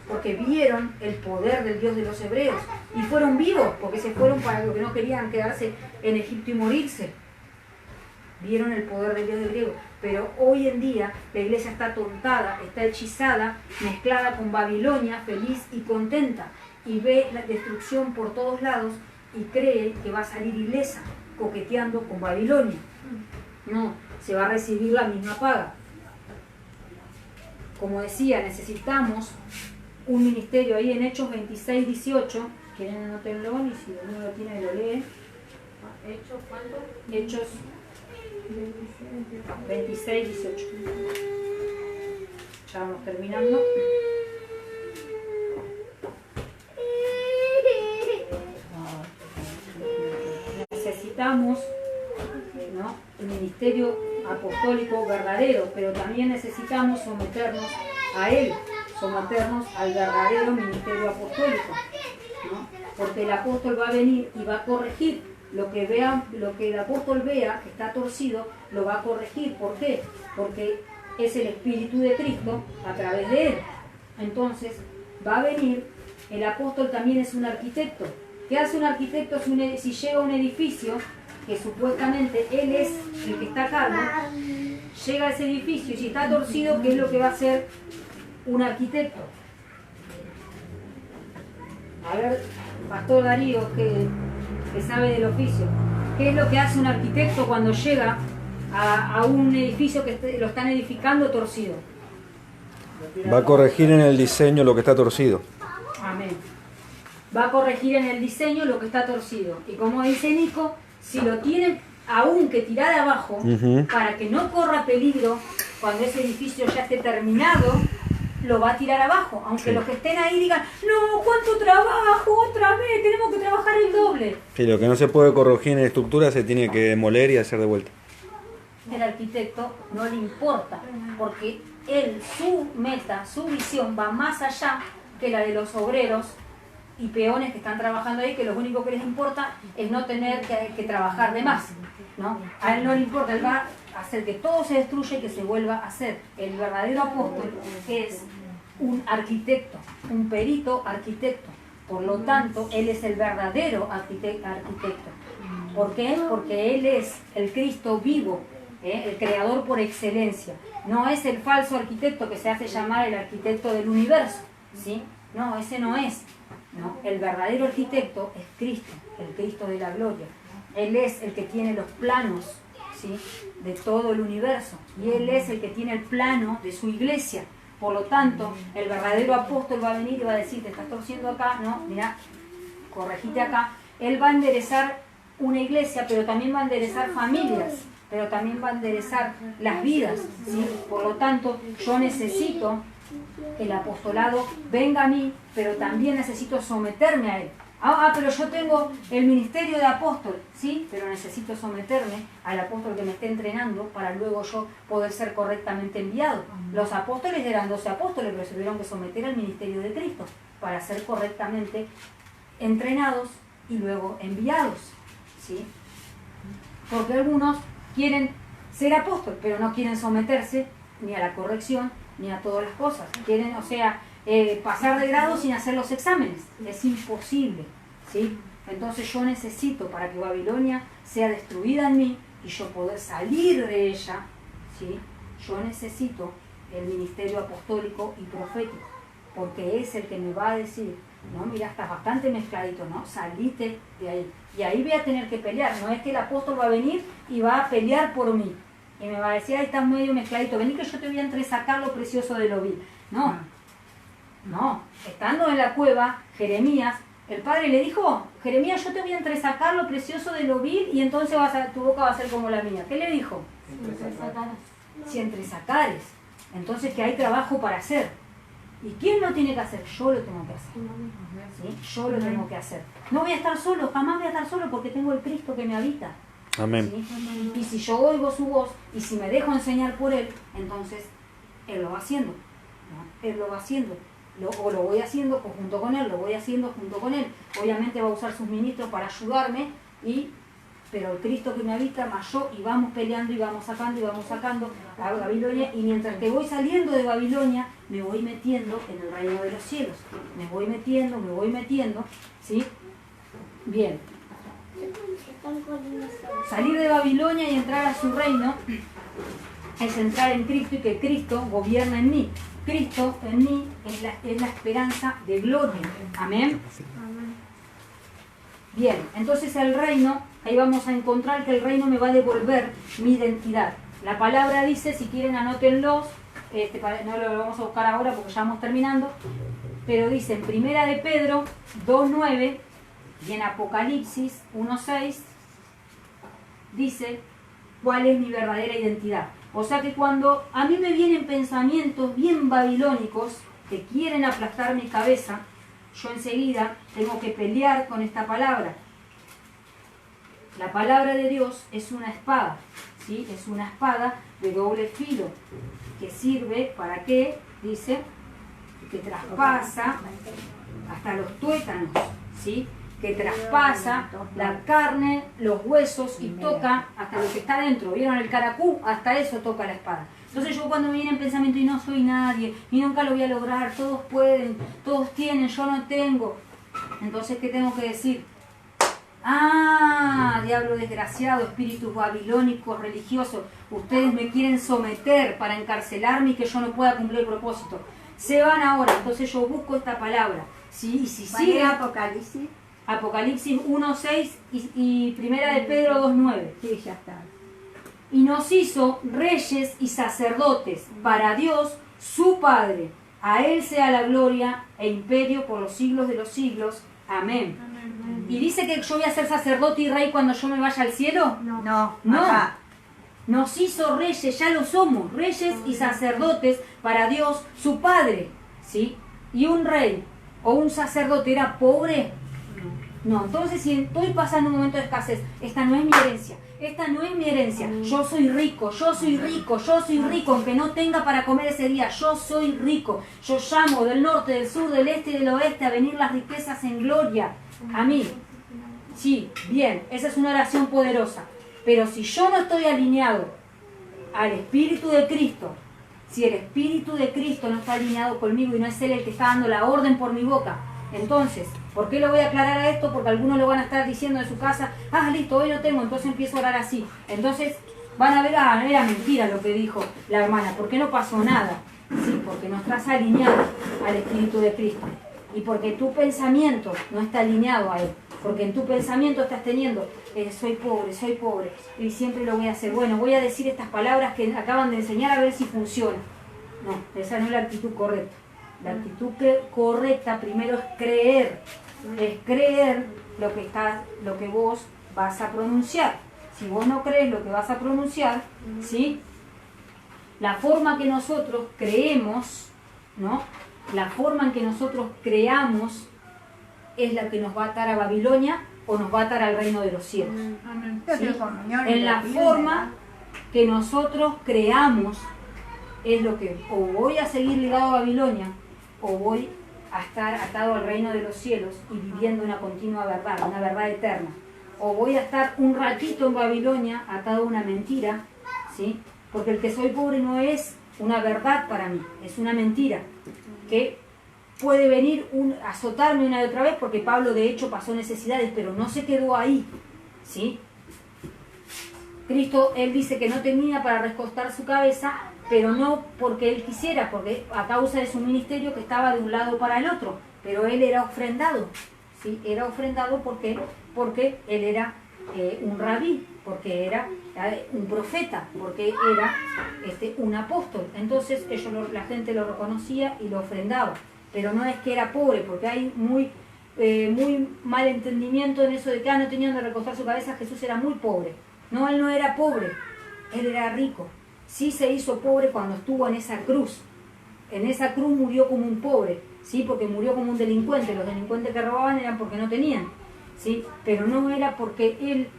porque vieron el poder del Dios de los hebreos y fueron vivos, porque se fueron para lo que no querían quedarse en Egipto y morirse. Vieron el poder del Dios hebreo. Pero hoy en día la iglesia está atontada, está hechizada, mezclada con Babilonia, feliz y contenta, y ve la destrucción por todos lados y cree que va a salir ilesa, coqueteando con Babilonia. No, se va a recibir la misma paga. Como decía, necesitamos un ministerio ahí en Hechos 26, 18. ¿Quieren anotarlo? Y si uno lo tiene, lo lee. ¿Hechos cuánto? Hechos 26, 18. Ya vamos terminando. Necesitamos, ¿no?, el ministerio apostólico verdadero, pero también necesitamos someternos a él, someternos al verdadero ministerio apostólico, ¿no? Porque el apóstol va a venir y va a corregir lo que el apóstol vea que está torcido, lo va a corregir. ¿Por qué? Porque es el Espíritu de Cristo a través de él. Entonces va a venir, el apóstol también es un arquitecto. ¿Qué hace un arquitecto si llega a un edificio que supuestamente él es el que está a cargo? Llega a ese edificio y si está torcido, ¿qué es lo que va a hacer un arquitecto? A ver, Pastor Darío, que sabe del oficio, ¿qué es lo que hace un arquitecto cuando llega a un edificio que lo están edificando torcido? Va a corregir en el diseño lo que está torcido. Amén. Va a corregir en el diseño lo que está torcido. Y como dice Nico, si lo tienen aún que tirar abajo, para que no corra peligro cuando ese edificio ya esté terminado, lo va a tirar abajo. Aunque los que estén ahí digan, no, ¿cuánto trabajo? Otra vez, tenemos que trabajar el doble. Sí, lo que no se puede corregir en estructura se tiene que demoler y hacer de vuelta. El arquitecto no le importa, porque él, su meta, su visión va más allá que la de los obreros y peones que están trabajando ahí, que lo único que les importa es no tener que trabajar de más, ¿no? A él no le importa, él va a hacer que todo se destruya y que se vuelva a hacer. El verdadero apóstol es un arquitecto, un perito arquitecto. Por lo tanto, él es el verdadero arquitecto. ¿Por qué? Porque él es el Cristo vivo, el creador por excelencia. No es el falso arquitecto que se hace llamar el arquitecto del universo, ¿sí? No, ese no es. ¿No? El verdadero arquitecto es Cristo, el Cristo de la gloria. Él es el que tiene los planos, ¿sí?, de todo el universo, y Él es el que tiene el plano de su iglesia. Por lo tanto, el verdadero apóstol va a venir y va a decir, te estás torciendo acá, no, mira, corregite acá. Él va a enderezar una iglesia, pero también va a enderezar familias, pero también va a enderezar las vidas, ¿sí? Por lo tanto, yo necesito que el apostolado venga a mí, pero también necesito someterme a él. Pero yo tengo el ministerio de apóstol, sí, pero necesito someterme al apóstol que me esté entrenando para luego yo poder ser correctamente enviado. Los apóstoles eran 12 apóstoles, pero se tuvieron que someter al ministerio de Cristo para ser correctamente entrenados y luego enviados, ¿sí? Porque algunos quieren ser apóstol, pero no quieren someterse ni a la corrección ni a todas las cosas. Quieren, pasar de grado sin hacer los exámenes. Es imposible, ¿sí? Entonces yo necesito, para que Babilonia sea destruida en mí y yo poder salir de ella, ¿sí?, yo necesito el ministerio apostólico y profético, porque es el que me va a decir, no, mira, estás bastante mezcladito, ¿no? Salite de ahí. Y ahí voy a tener que pelear. No es que el apóstol va a venir y va a pelear por mí. Y me va a decir, ahí estás medio mezcladito, vení que yo te voy a entresacar lo precioso de lo vil. No, no. Estando en la cueva, Jeremías, el padre le dijo, Jeremías, yo te voy a entresacar lo precioso de lo vil y entonces tu boca va a ser como la mía. ¿Qué le dijo? Si entresacares. Entonces que hay trabajo para hacer. ¿Y quién lo tiene que hacer? Yo lo tengo que hacer. ¿Sí? Yo lo tengo que hacer. No voy a estar solo, jamás voy a estar solo porque tengo el Cristo que me habita. Amén. ¿Sí? Y si yo oigo su voz y si me dejo enseñar por Él, entonces Él lo va haciendo, ¿no? Él lo va haciendo. O lo voy haciendo junto con Él, lo voy haciendo junto con Él. Obviamente va a usar sus ministros para ayudarme, pero el Cristo que me habita más yo, y vamos peleando y vamos sacando a Babilonia, y mientras que voy saliendo de Babilonia, me voy metiendo en el reino de los cielos. Me voy metiendo, ¿sí? Bien. Salir de Babilonia y entrar a su reino es entrar en Cristo y que Cristo gobierna en mí. Cristo en mí es la esperanza de gloria. Amén. Bien, entonces el reino, ahí vamos a encontrar que el reino me va a devolver mi identidad. La palabra dice, si quieren anótenlos, no lo vamos a buscar ahora porque ya vamos terminando, pero dice en Primera de Pedro 2.9 y en Apocalipsis 1.6, dice cuál es mi verdadera identidad. O sea que cuando a mí me vienen pensamientos bien babilónicos que quieren aplastar mi cabeza, yo enseguida tengo que pelear con esta palabra. La palabra de Dios es una espada, ¿sí? Es una espada de doble filo que sirve para qué, dice, que traspasa hasta los tuétanos, ¿sí? Que traspasa la carne, los huesos y toca hasta lo que está dentro. ¿Vieron el caracú? Hasta eso toca la espada. Entonces yo cuando me viene en pensamiento y no soy nadie, y nunca lo voy a lograr, todos pueden, todos tienen, yo no tengo. Entonces, ¿qué tengo que decir? Ah, diablo desgraciado, espíritus babilónicos, religiosos, ustedes me quieren someter para encarcelarme y que yo no pueda cumplir el propósito. Se van ahora, entonces yo busco esta palabra. ¿Sí? Y si sigue Apocalipsis. Apocalipsis 1.6 y Primera de Pedro 2.9. Sí, ya está. Y nos hizo reyes y sacerdotes para Dios, su Padre. A Él sea la gloria e imperio por los siglos de los siglos. Amén. ¿Y dice que yo voy a ser sacerdote y rey cuando yo me vaya al cielo? No. No. Nos hizo reyes, ya lo somos, reyes y sacerdotes para Dios, su Padre. ¿Sí? Y un rey o un sacerdote era pobre. No, entonces si estoy pasando un momento de escasez, esta no es mi herencia. Esta no es mi herencia. Yo soy rico, yo soy rico, yo soy rico, aunque no tenga para comer ese día. Yo soy rico. Yo llamo del norte, del sur, del este y del oeste a venir las riquezas en gloria. A mí. Sí, bien, esa es una oración poderosa. Pero si yo no estoy alineado al Espíritu de Cristo, si el Espíritu de Cristo no está alineado conmigo y no es Él el que está dando la orden por mi boca, entonces, ¿por qué lo voy a aclarar a esto? Porque algunos lo van a estar diciendo de su casa, listo, hoy no tengo, entonces empiezo a orar así. Entonces van a ver, era mentira lo que dijo la hermana, ¿por qué no pasó nada? Sí, porque no estás alineado al Espíritu de Cristo. Y porque tu pensamiento no está alineado a Él. Porque en tu pensamiento estás teniendo, soy pobre, y siempre lo voy a hacer. Bueno, voy a decir estas palabras que acaban de enseñar a ver si funciona. No, esa no es la actitud correcta. La actitud correcta primero es creer lo que vos vas a pronunciar. Si vos no crees lo que vas a pronunciar, ¿sí? La forma que nosotros creemos, ¿no? La forma en que nosotros creamos es la que nos va a atar a Babilonia o nos va a atar al reino de los cielos. ¿Sí? En la forma que nosotros creamos es lo que o voy a seguir ligado a Babilonia o voy a estar atado al reino de los cielos y viviendo una continua verdad, una verdad eterna. O voy a estar un ratito en Babilonia atado a una mentira, ¿sí? Porque el que soy pobre no es una verdad para mí, es una mentira que puede venir azotarme una y otra vez, porque Pablo de hecho pasó necesidades, pero no se quedó ahí, ¿sí? Cristo, él dice que no tenía para recostar su cabeza, pero no porque él quisiera, porque a causa de su ministerio que estaba de un lado para el otro, pero él era ofrendado, ¿sí? Era ofrendado porque él era un rabí, porque era un profeta, porque era un apóstol. Entonces la gente lo reconocía y lo ofrendaba, pero no es que era pobre, porque hay muy mal entendimiento en eso de que no tenían de recostar su cabeza. Jesús era muy pobre. No, él no era pobre, él era rico. Sí se hizo pobre cuando estuvo en esa cruz. En esa cruz murió como un pobre, ¿sí? Porque murió como un delincuente. Los delincuentes que robaban eran porque no tenían, ¿sí? Pero no era porque él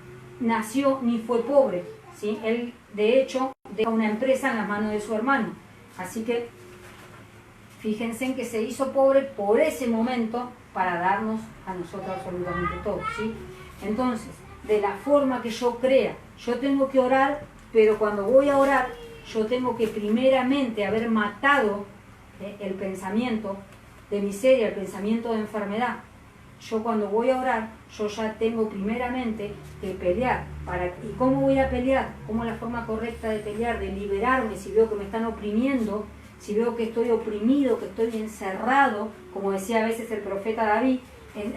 nació ni fue pobre, ¿sí? Él, de hecho, dejó una empresa en las manos de su hermano. Así que fíjense en que se hizo pobre por ese momento para darnos a nosotros absolutamente todo, ¿sí? Entonces, de la forma que yo crea, yo tengo que orar, pero cuando voy a orar, yo tengo que primeramente haber matado el pensamiento de miseria, el pensamiento de enfermedad. yo cuando voy a orar, yo ya tengo primeramente que pelear. ¿Y cómo voy a pelear? ¿Cómo es la forma correcta de pelear? De liberarme si veo que me están oprimiendo, si veo que estoy oprimido, que estoy encerrado, como decía a veces el profeta David,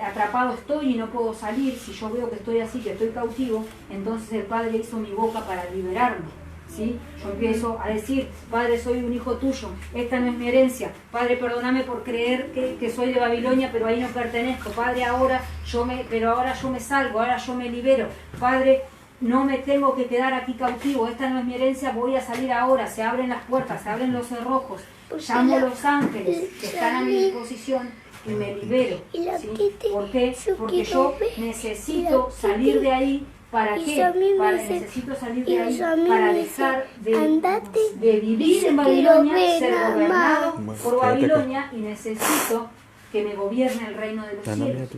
atrapado estoy y no puedo salir. Si yo veo que estoy así, que estoy cautivo, entonces el Padre hizo mi boca para liberarme. ¿Sí? Yo empiezo a decir, Padre, soy un hijo tuyo, esta no es mi herencia. Padre, perdóname por creer que soy de Babilonia, pero ahí no pertenezco. Padre, ahora yo me salgo, ahora yo me libero. Padre, no me tengo que quedar aquí cautivo, esta no es mi herencia, voy a salir ahora. Se abren las puertas, se abren los cerrojos, llamo a los ángeles que están a mi disposición y me libero. ¿Sí? ¿Por qué? Porque yo necesito salir de ahí. ¿Para qué? Necesito salir de ahí para dejar de vivir en Babilonia, ser gobernado por Babilonia, y necesito que me gobierne el reino de los cielos.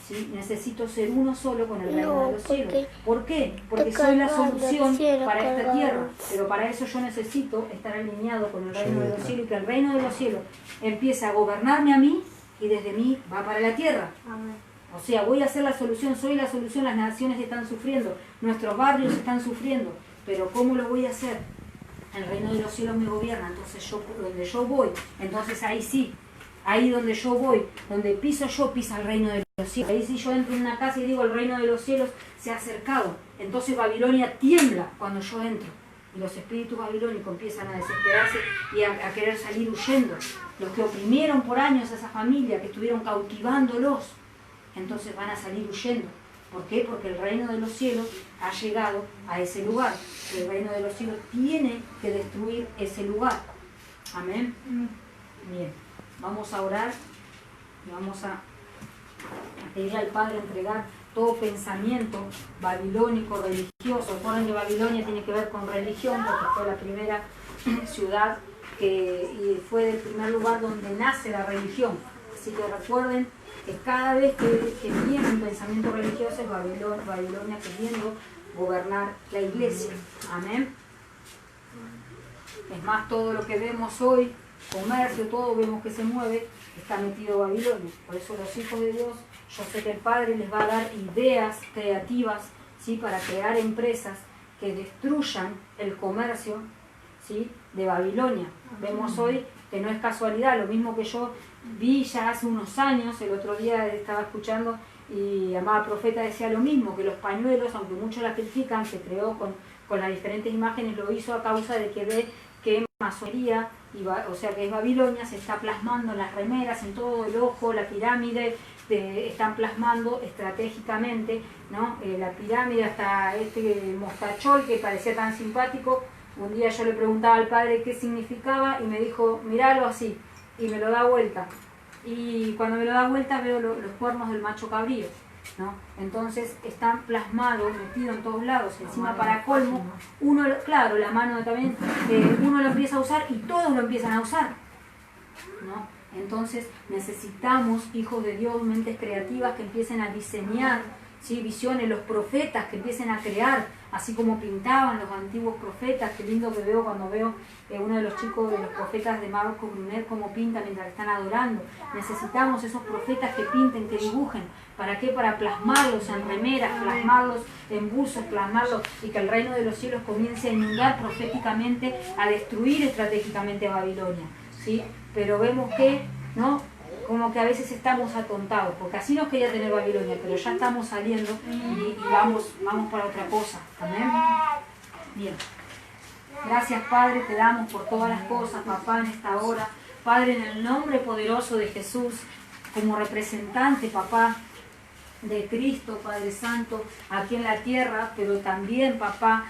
¿Sí? Necesito ser uno solo con el reino de los cielos. ¿Por qué? Porque soy la solución para esta tierra, pero para eso yo necesito estar alineado con el reino de los cielos y que el reino de los cielos empiece a gobernarme a mí y desde mí va para la tierra. Amén. O sea, voy a ser la solución, soy la solución, las naciones están sufriendo, nuestros barrios están sufriendo, pero ¿cómo lo voy a hacer? El reino de los cielos me gobierna, entonces donde yo voy, entonces ahí sí, ahí donde yo voy, donde piso yo, pisa el reino de los cielos. Ahí sí yo entro en una casa y digo, el reino de los cielos se ha acercado, entonces Babilonia tiembla cuando yo entro. Y los espíritus babilónicos empiezan a desesperarse y a querer salir huyendo. Los que oprimieron por años a esa familia, que estuvieron cautivándolos, entonces van a salir huyendo. ¿Por qué? Porque el reino de los cielos ha llegado a ese lugar. El reino de los cielos tiene que destruir ese lugar. Amén. Bien, vamos a orar y vamos a pedir al Padre entregar todo pensamiento babilónico, religioso. Recuerden que Babilonia tiene que ver con religión, porque fue la primera ciudad y fue el primer lugar donde nace la religión. Así que recuerden que cada vez que viene un pensamiento religioso es Babilonia queriendo gobernar la iglesia. Amén. Es más, todo lo que vemos hoy, comercio, todo vemos que se mueve, está metido Babilonia. Por eso los hijos de Dios, yo sé que el Padre les va a dar ideas creativas, ¿sí? Para crear empresas que destruyan el comercio, ¿sí? De Babilonia. Vemos hoy que no es casualidad, lo mismo que yo vi ya hace unos años. El otro día estaba escuchando y Amada Profeta decía lo mismo, que los pañuelos, aunque muchos la critican, se creó con las diferentes imágenes, lo hizo a causa de que ve que masonería, o sea que es Babilonia, se está plasmando en las remeras, en todo el ojo, la pirámide, están plasmando estratégicamente, ¿no? La pirámide, hasta este mostachol que parecía tan simpático. Un día yo le preguntaba al Padre qué significaba y me dijo, miralo así, y me lo da vuelta. Y cuando me lo da vuelta veo los cuernos del macho cabrío, ¿no? Entonces están plasmados, metidos en todos lados. Encima, para colmo, uno, claro, la mano también, uno lo empieza a usar y todos lo empiezan a usar, ¿no? Entonces necesitamos hijos de Dios, mentes creativas que empiecen a diseñar, ¿sí? Visiones, los profetas que empiecen a crear, así como pintaban los antiguos profetas. Qué lindo que veo cuando veo uno de los chicos de los profetas de Marco Brunet cómo pinta mientras están adorando. Necesitamos esos profetas que pinten, que dibujen. ¿Para qué? Para plasmarlos en remeras, plasmarlos en buzos, plasmarlos, y que el reino de los cielos comience a inundar proféticamente, a destruir estratégicamente a Babilonia, ¿sí? Pero vemos que, ¿no? Como que a veces estamos atontados, porque así nos quería tener Babilonia, pero ya estamos saliendo y vamos para otra cosa. Amén. Bien. Gracias, Padre, te damos por todas las cosas, papá, en esta hora. Padre, en el nombre poderoso de Jesús, como representante, papá, de Cristo, Padre Santo, aquí en la tierra, pero también, papá,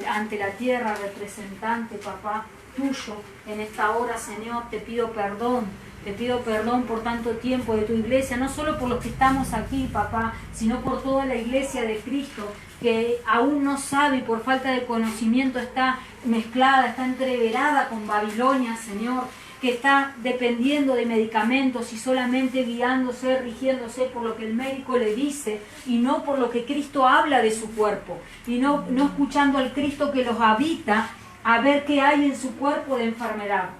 ante la tierra, representante, papá, tuyo, en esta hora, Señor, te pido perdón. Te pido perdón por tanto tiempo de tu iglesia, no solo por los que estamos aquí, papá, sino por toda la iglesia de Cristo, que aún no sabe y por falta de conocimiento está mezclada, está entreverada con Babilonia, Señor, que está dependiendo de medicamentos y solamente guiándose, rigiéndose por lo que el médico le dice y no por lo que Cristo habla de su cuerpo, y no escuchando al Cristo que los habita, a ver qué hay en su cuerpo de enfermedad,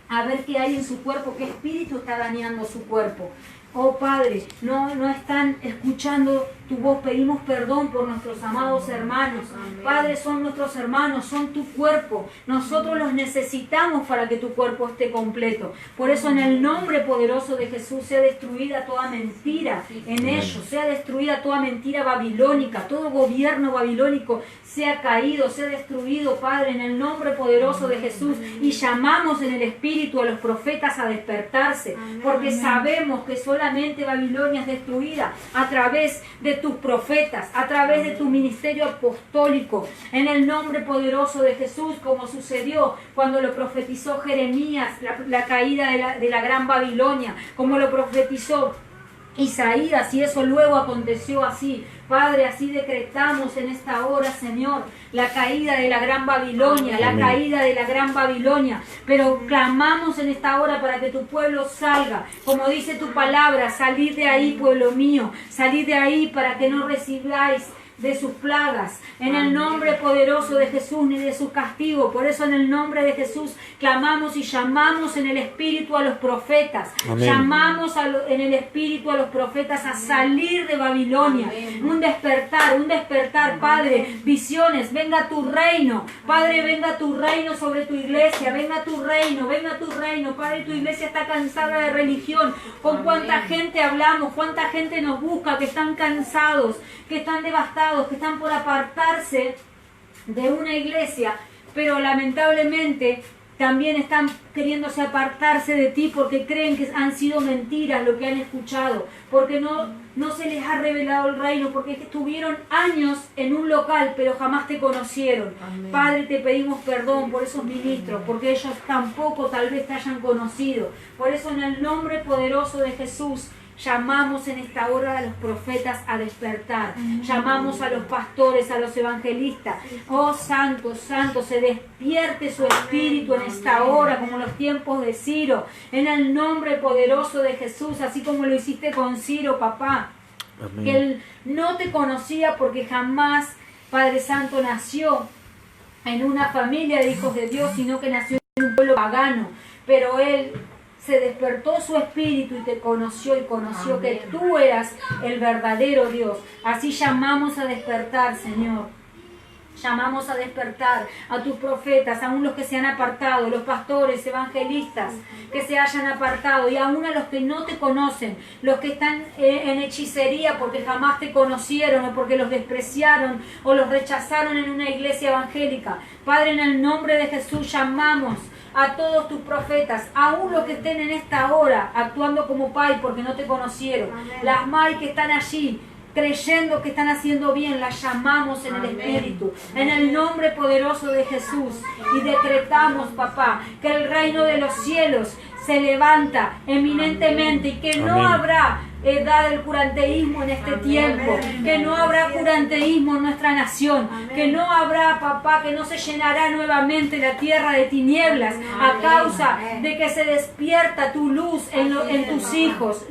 a ver qué hay en su cuerpo, qué espíritu está dañando su cuerpo. oh Padre, no están escuchando tu voz. Pedimos perdón por nuestros amados hermanos. Padre, son nuestros hermanos, son tu cuerpo. Nosotros los necesitamos para que tu cuerpo esté completo. Por eso en el nombre poderoso de Jesús sea destruida toda mentira en ellos, sea destruida toda mentira babilónica, todo gobierno babilónico sea caído, sea destruido, Padre, en el nombre poderoso de Jesús. Y llamamos en el Espíritu a los profetas a despertarse, porque sabemos que solamente Babilonia es destruida a través de tus profetas, a través de tu ministerio apostólico, en el nombre poderoso de Jesús, como sucedió cuando lo profetizó Jeremías, la caída de la gran Babilonia, como lo profetizó Isaías, y eso luego aconteció así. Padre, así decretamos en esta hora, Señor, la caída de la gran Babilonia, la caída de la gran Babilonia. Pero clamamos en esta hora para que tu pueblo salga, como dice tu palabra, salid de ahí, pueblo mío, salid de ahí para que no recibáis de sus plagas, en el nombre poderoso de Jesús, ni de su castigo. Por eso en el nombre de Jesús clamamos y llamamos en el Espíritu a los profetas. Amén. Llamamos en el Espíritu a los profetas a salir de Babilonia. Amén. Un despertar, Padre, visiones, venga tu reino, Padre, venga tu reino sobre tu iglesia, venga tu reino, Padre, tu iglesia está cansada de religión. Con cuánta gente hablamos, cuánta gente nos busca, que están cansados, que están devastados, que están por apartarse de una iglesia, pero lamentablemente también están queriéndose apartarse de ti porque creen que han sido mentiras lo que han escuchado, porque no se les ha revelado el reino, porque estuvieron años en un local pero jamás te conocieron. Amén. Padre, te pedimos perdón por esos ministros, porque ellos tampoco tal vez te hayan conocido. Por eso en el nombre poderoso de Jesús llamamos en esta hora a los profetas a despertar. Llamamos a los pastores, a los evangelistas. Oh Santo, Santo, se despierte su espíritu en esta hora, como en los tiempos de Ciro. En el nombre poderoso de Jesús, así como lo hiciste con Ciro, papá. Amén. Que él no te conocía porque jamás, Padre Santo, nació en una familia de hijos de Dios, sino que nació en un pueblo pagano. Pero él se despertó su espíritu y te conoció, y conoció Amén. Que tú eras el verdadero Dios. Así llamamos a despertar, Señor. Llamamos a despertar a tus profetas, aún los que se han apartado, los pastores, evangelistas que se hayan apartado, y aún a los que no te conocen, los que están en hechicería porque jamás te conocieron o porque los despreciaron o los rechazaron en una iglesia evangélica. Padre, en el nombre de Jesús llamamos a todos tus profetas, aún los que estén en esta hora actuando como pai porque no te conocieron. Amén. Las mai que están allí creyendo que están haciendo bien, las llamamos en Amén. El Espíritu, en el nombre poderoso de Jesús, y decretamos, papá, que el reino de los cielos se levanta eminentemente y que no Amén. Habrá edad del curanteísmo en este Amén. Tiempo, que no habrá curanteísmo en nuestra nación, Amén. Que no habrá, papá, que no se llenará nuevamente la tierra de tinieblas a causa de que se despierta tu luz en tus hijos,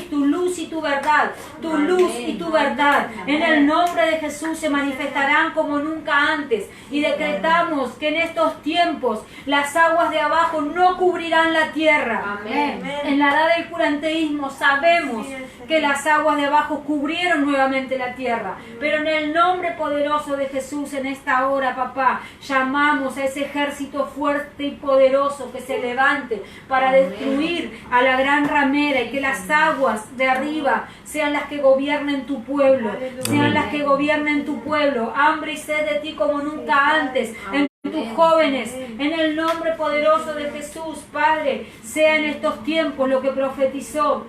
tu luz y tu verdad, tu luz y tu verdad. En el nombre de Jesús se manifestarán como nunca antes, y decretamos que en estos tiempos las aguas de abajo no cubrirán la tierra. Amén. En la edad del curanteísmo sabemos que las aguas de abajo cubrieron nuevamente la tierra, pero en el nombre poderoso de Jesús en esta hora, papá, llamamos a ese ejército fuerte y poderoso que se levante para destruir a la gran ramera, y que las aguas de arriba sean las que gobiernen tu pueblo, sean las que gobiernen tu pueblo. Hambre y sed de ti como nunca antes en tus jóvenes, en el nombre poderoso de Jesús. Padre, sea en estos tiempos lo que profetizó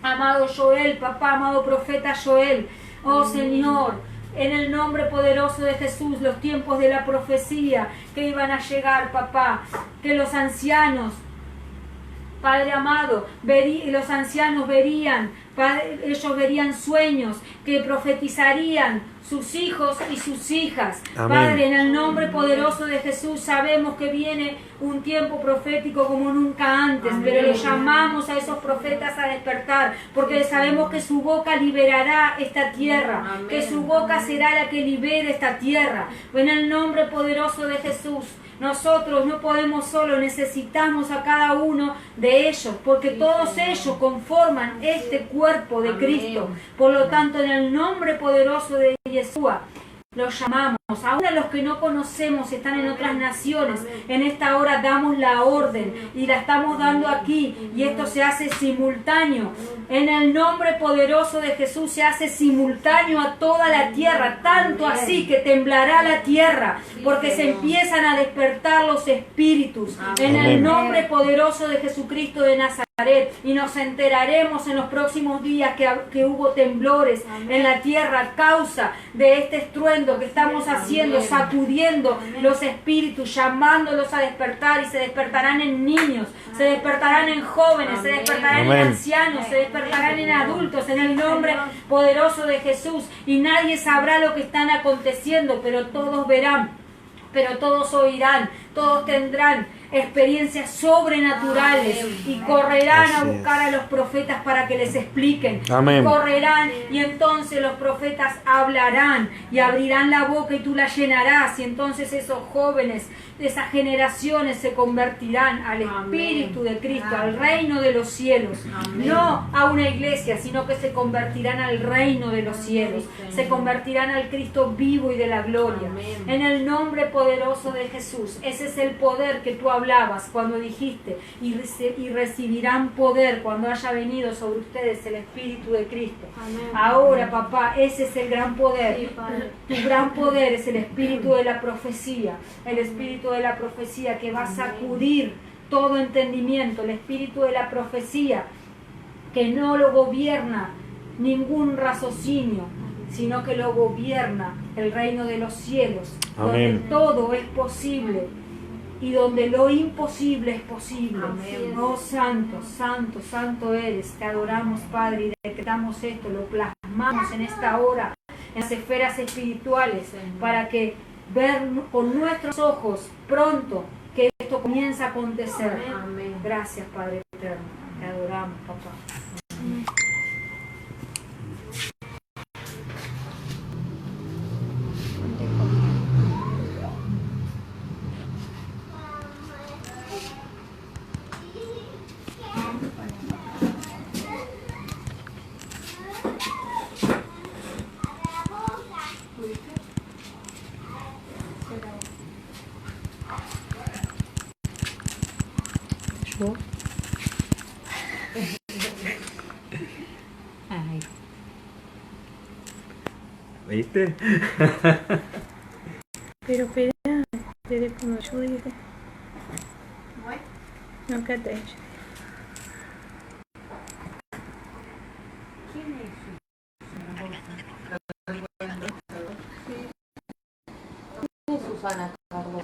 amado Joel, papá, amado profeta Joel. Oh Señor, en el nombre poderoso de Jesús, los tiempos de la profecía que iban a llegar, papá, que los ancianos, Padre amado, los ancianos verían, Padre, ellos verían sueños que profetizarían sus hijos y sus hijas. Amén. Padre, en el nombre poderoso de Jesús, sabemos que viene un tiempo profético como nunca antes. Amén. Pero le llamamos a esos profetas a despertar, porque sabemos que su boca liberará esta tierra. Amén. Que su boca será la que libere esta tierra. En el nombre poderoso de Jesús, Nosotros no podemos solo, necesitamos a cada uno de ellos, porque todos ellos conforman este cuerpo de Cristo. Por lo tanto, en el nombre poderoso de Yeshua, los llamamos. Aún a los que no conocemos, están en otras naciones, en esta hora damos la orden y la estamos dando aquí, y esto se hace simultáneo. En el nombre poderoso de Jesús se hace simultáneo a toda la tierra, tanto así que temblará la tierra, porque se empiezan a despertar los espíritus. En el nombre poderoso de Jesucristo de Nazaret, y nos enteraremos en los próximos días que hubo temblores en la tierra a causa de este estruendo que estamos haciendo, sacudiendo los espíritus, llamándolos a despertar, y se despertarán en niños, se despertarán en jóvenes, se despertarán en ancianos, se despertarán en adultos, en el nombre poderoso de Jesús, y nadie sabrá lo que están aconteciendo, pero todos verán, pero todos oirán, todos tendrán experiencias sobrenaturales y correrán a buscar a los profetas para que les expliquen. Amén. Correrán, y entonces los profetas hablarán y abrirán la boca y tú la llenarás, y entonces esos jóvenes, esas generaciones se convertirán al Espíritu de Cristo, al reino de los cielos. No a una iglesia, sino que se convertirán al reino de los cielos, se convertirán al Cristo vivo y de la gloria. En el nombre poderoso de Jesús. Ese es el poder que tú hablabas cuando dijiste, y recibirán poder cuando haya venido sobre ustedes el Espíritu de Cristo. Ahora, papá, ese es el gran poder. Tu gran poder es el Espíritu de la profecía, el Espíritu de la profecía que va a sacudir todo entendimiento, el Espíritu de la profecía que no lo gobierna ningún raciocinio, sino que lo gobierna el reino de los cielos, donde todo es posible y donde lo imposible es posible. Oh, santo, santo, santo eres. Te adoramos, Padre, y decretamos esto, lo plasmamos en esta hora, en las esferas espirituales, para que ver con nuestros ojos pronto que esto comienza a acontecer. Gracias, Padre eterno. Te adoramos, papá. Ay. ¿Viste? Pero espera, teléfono, yo dije. No, acá está ella. Susana Carlos.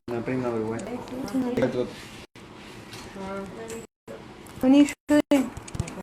Una prima vergüenza. Vení, yo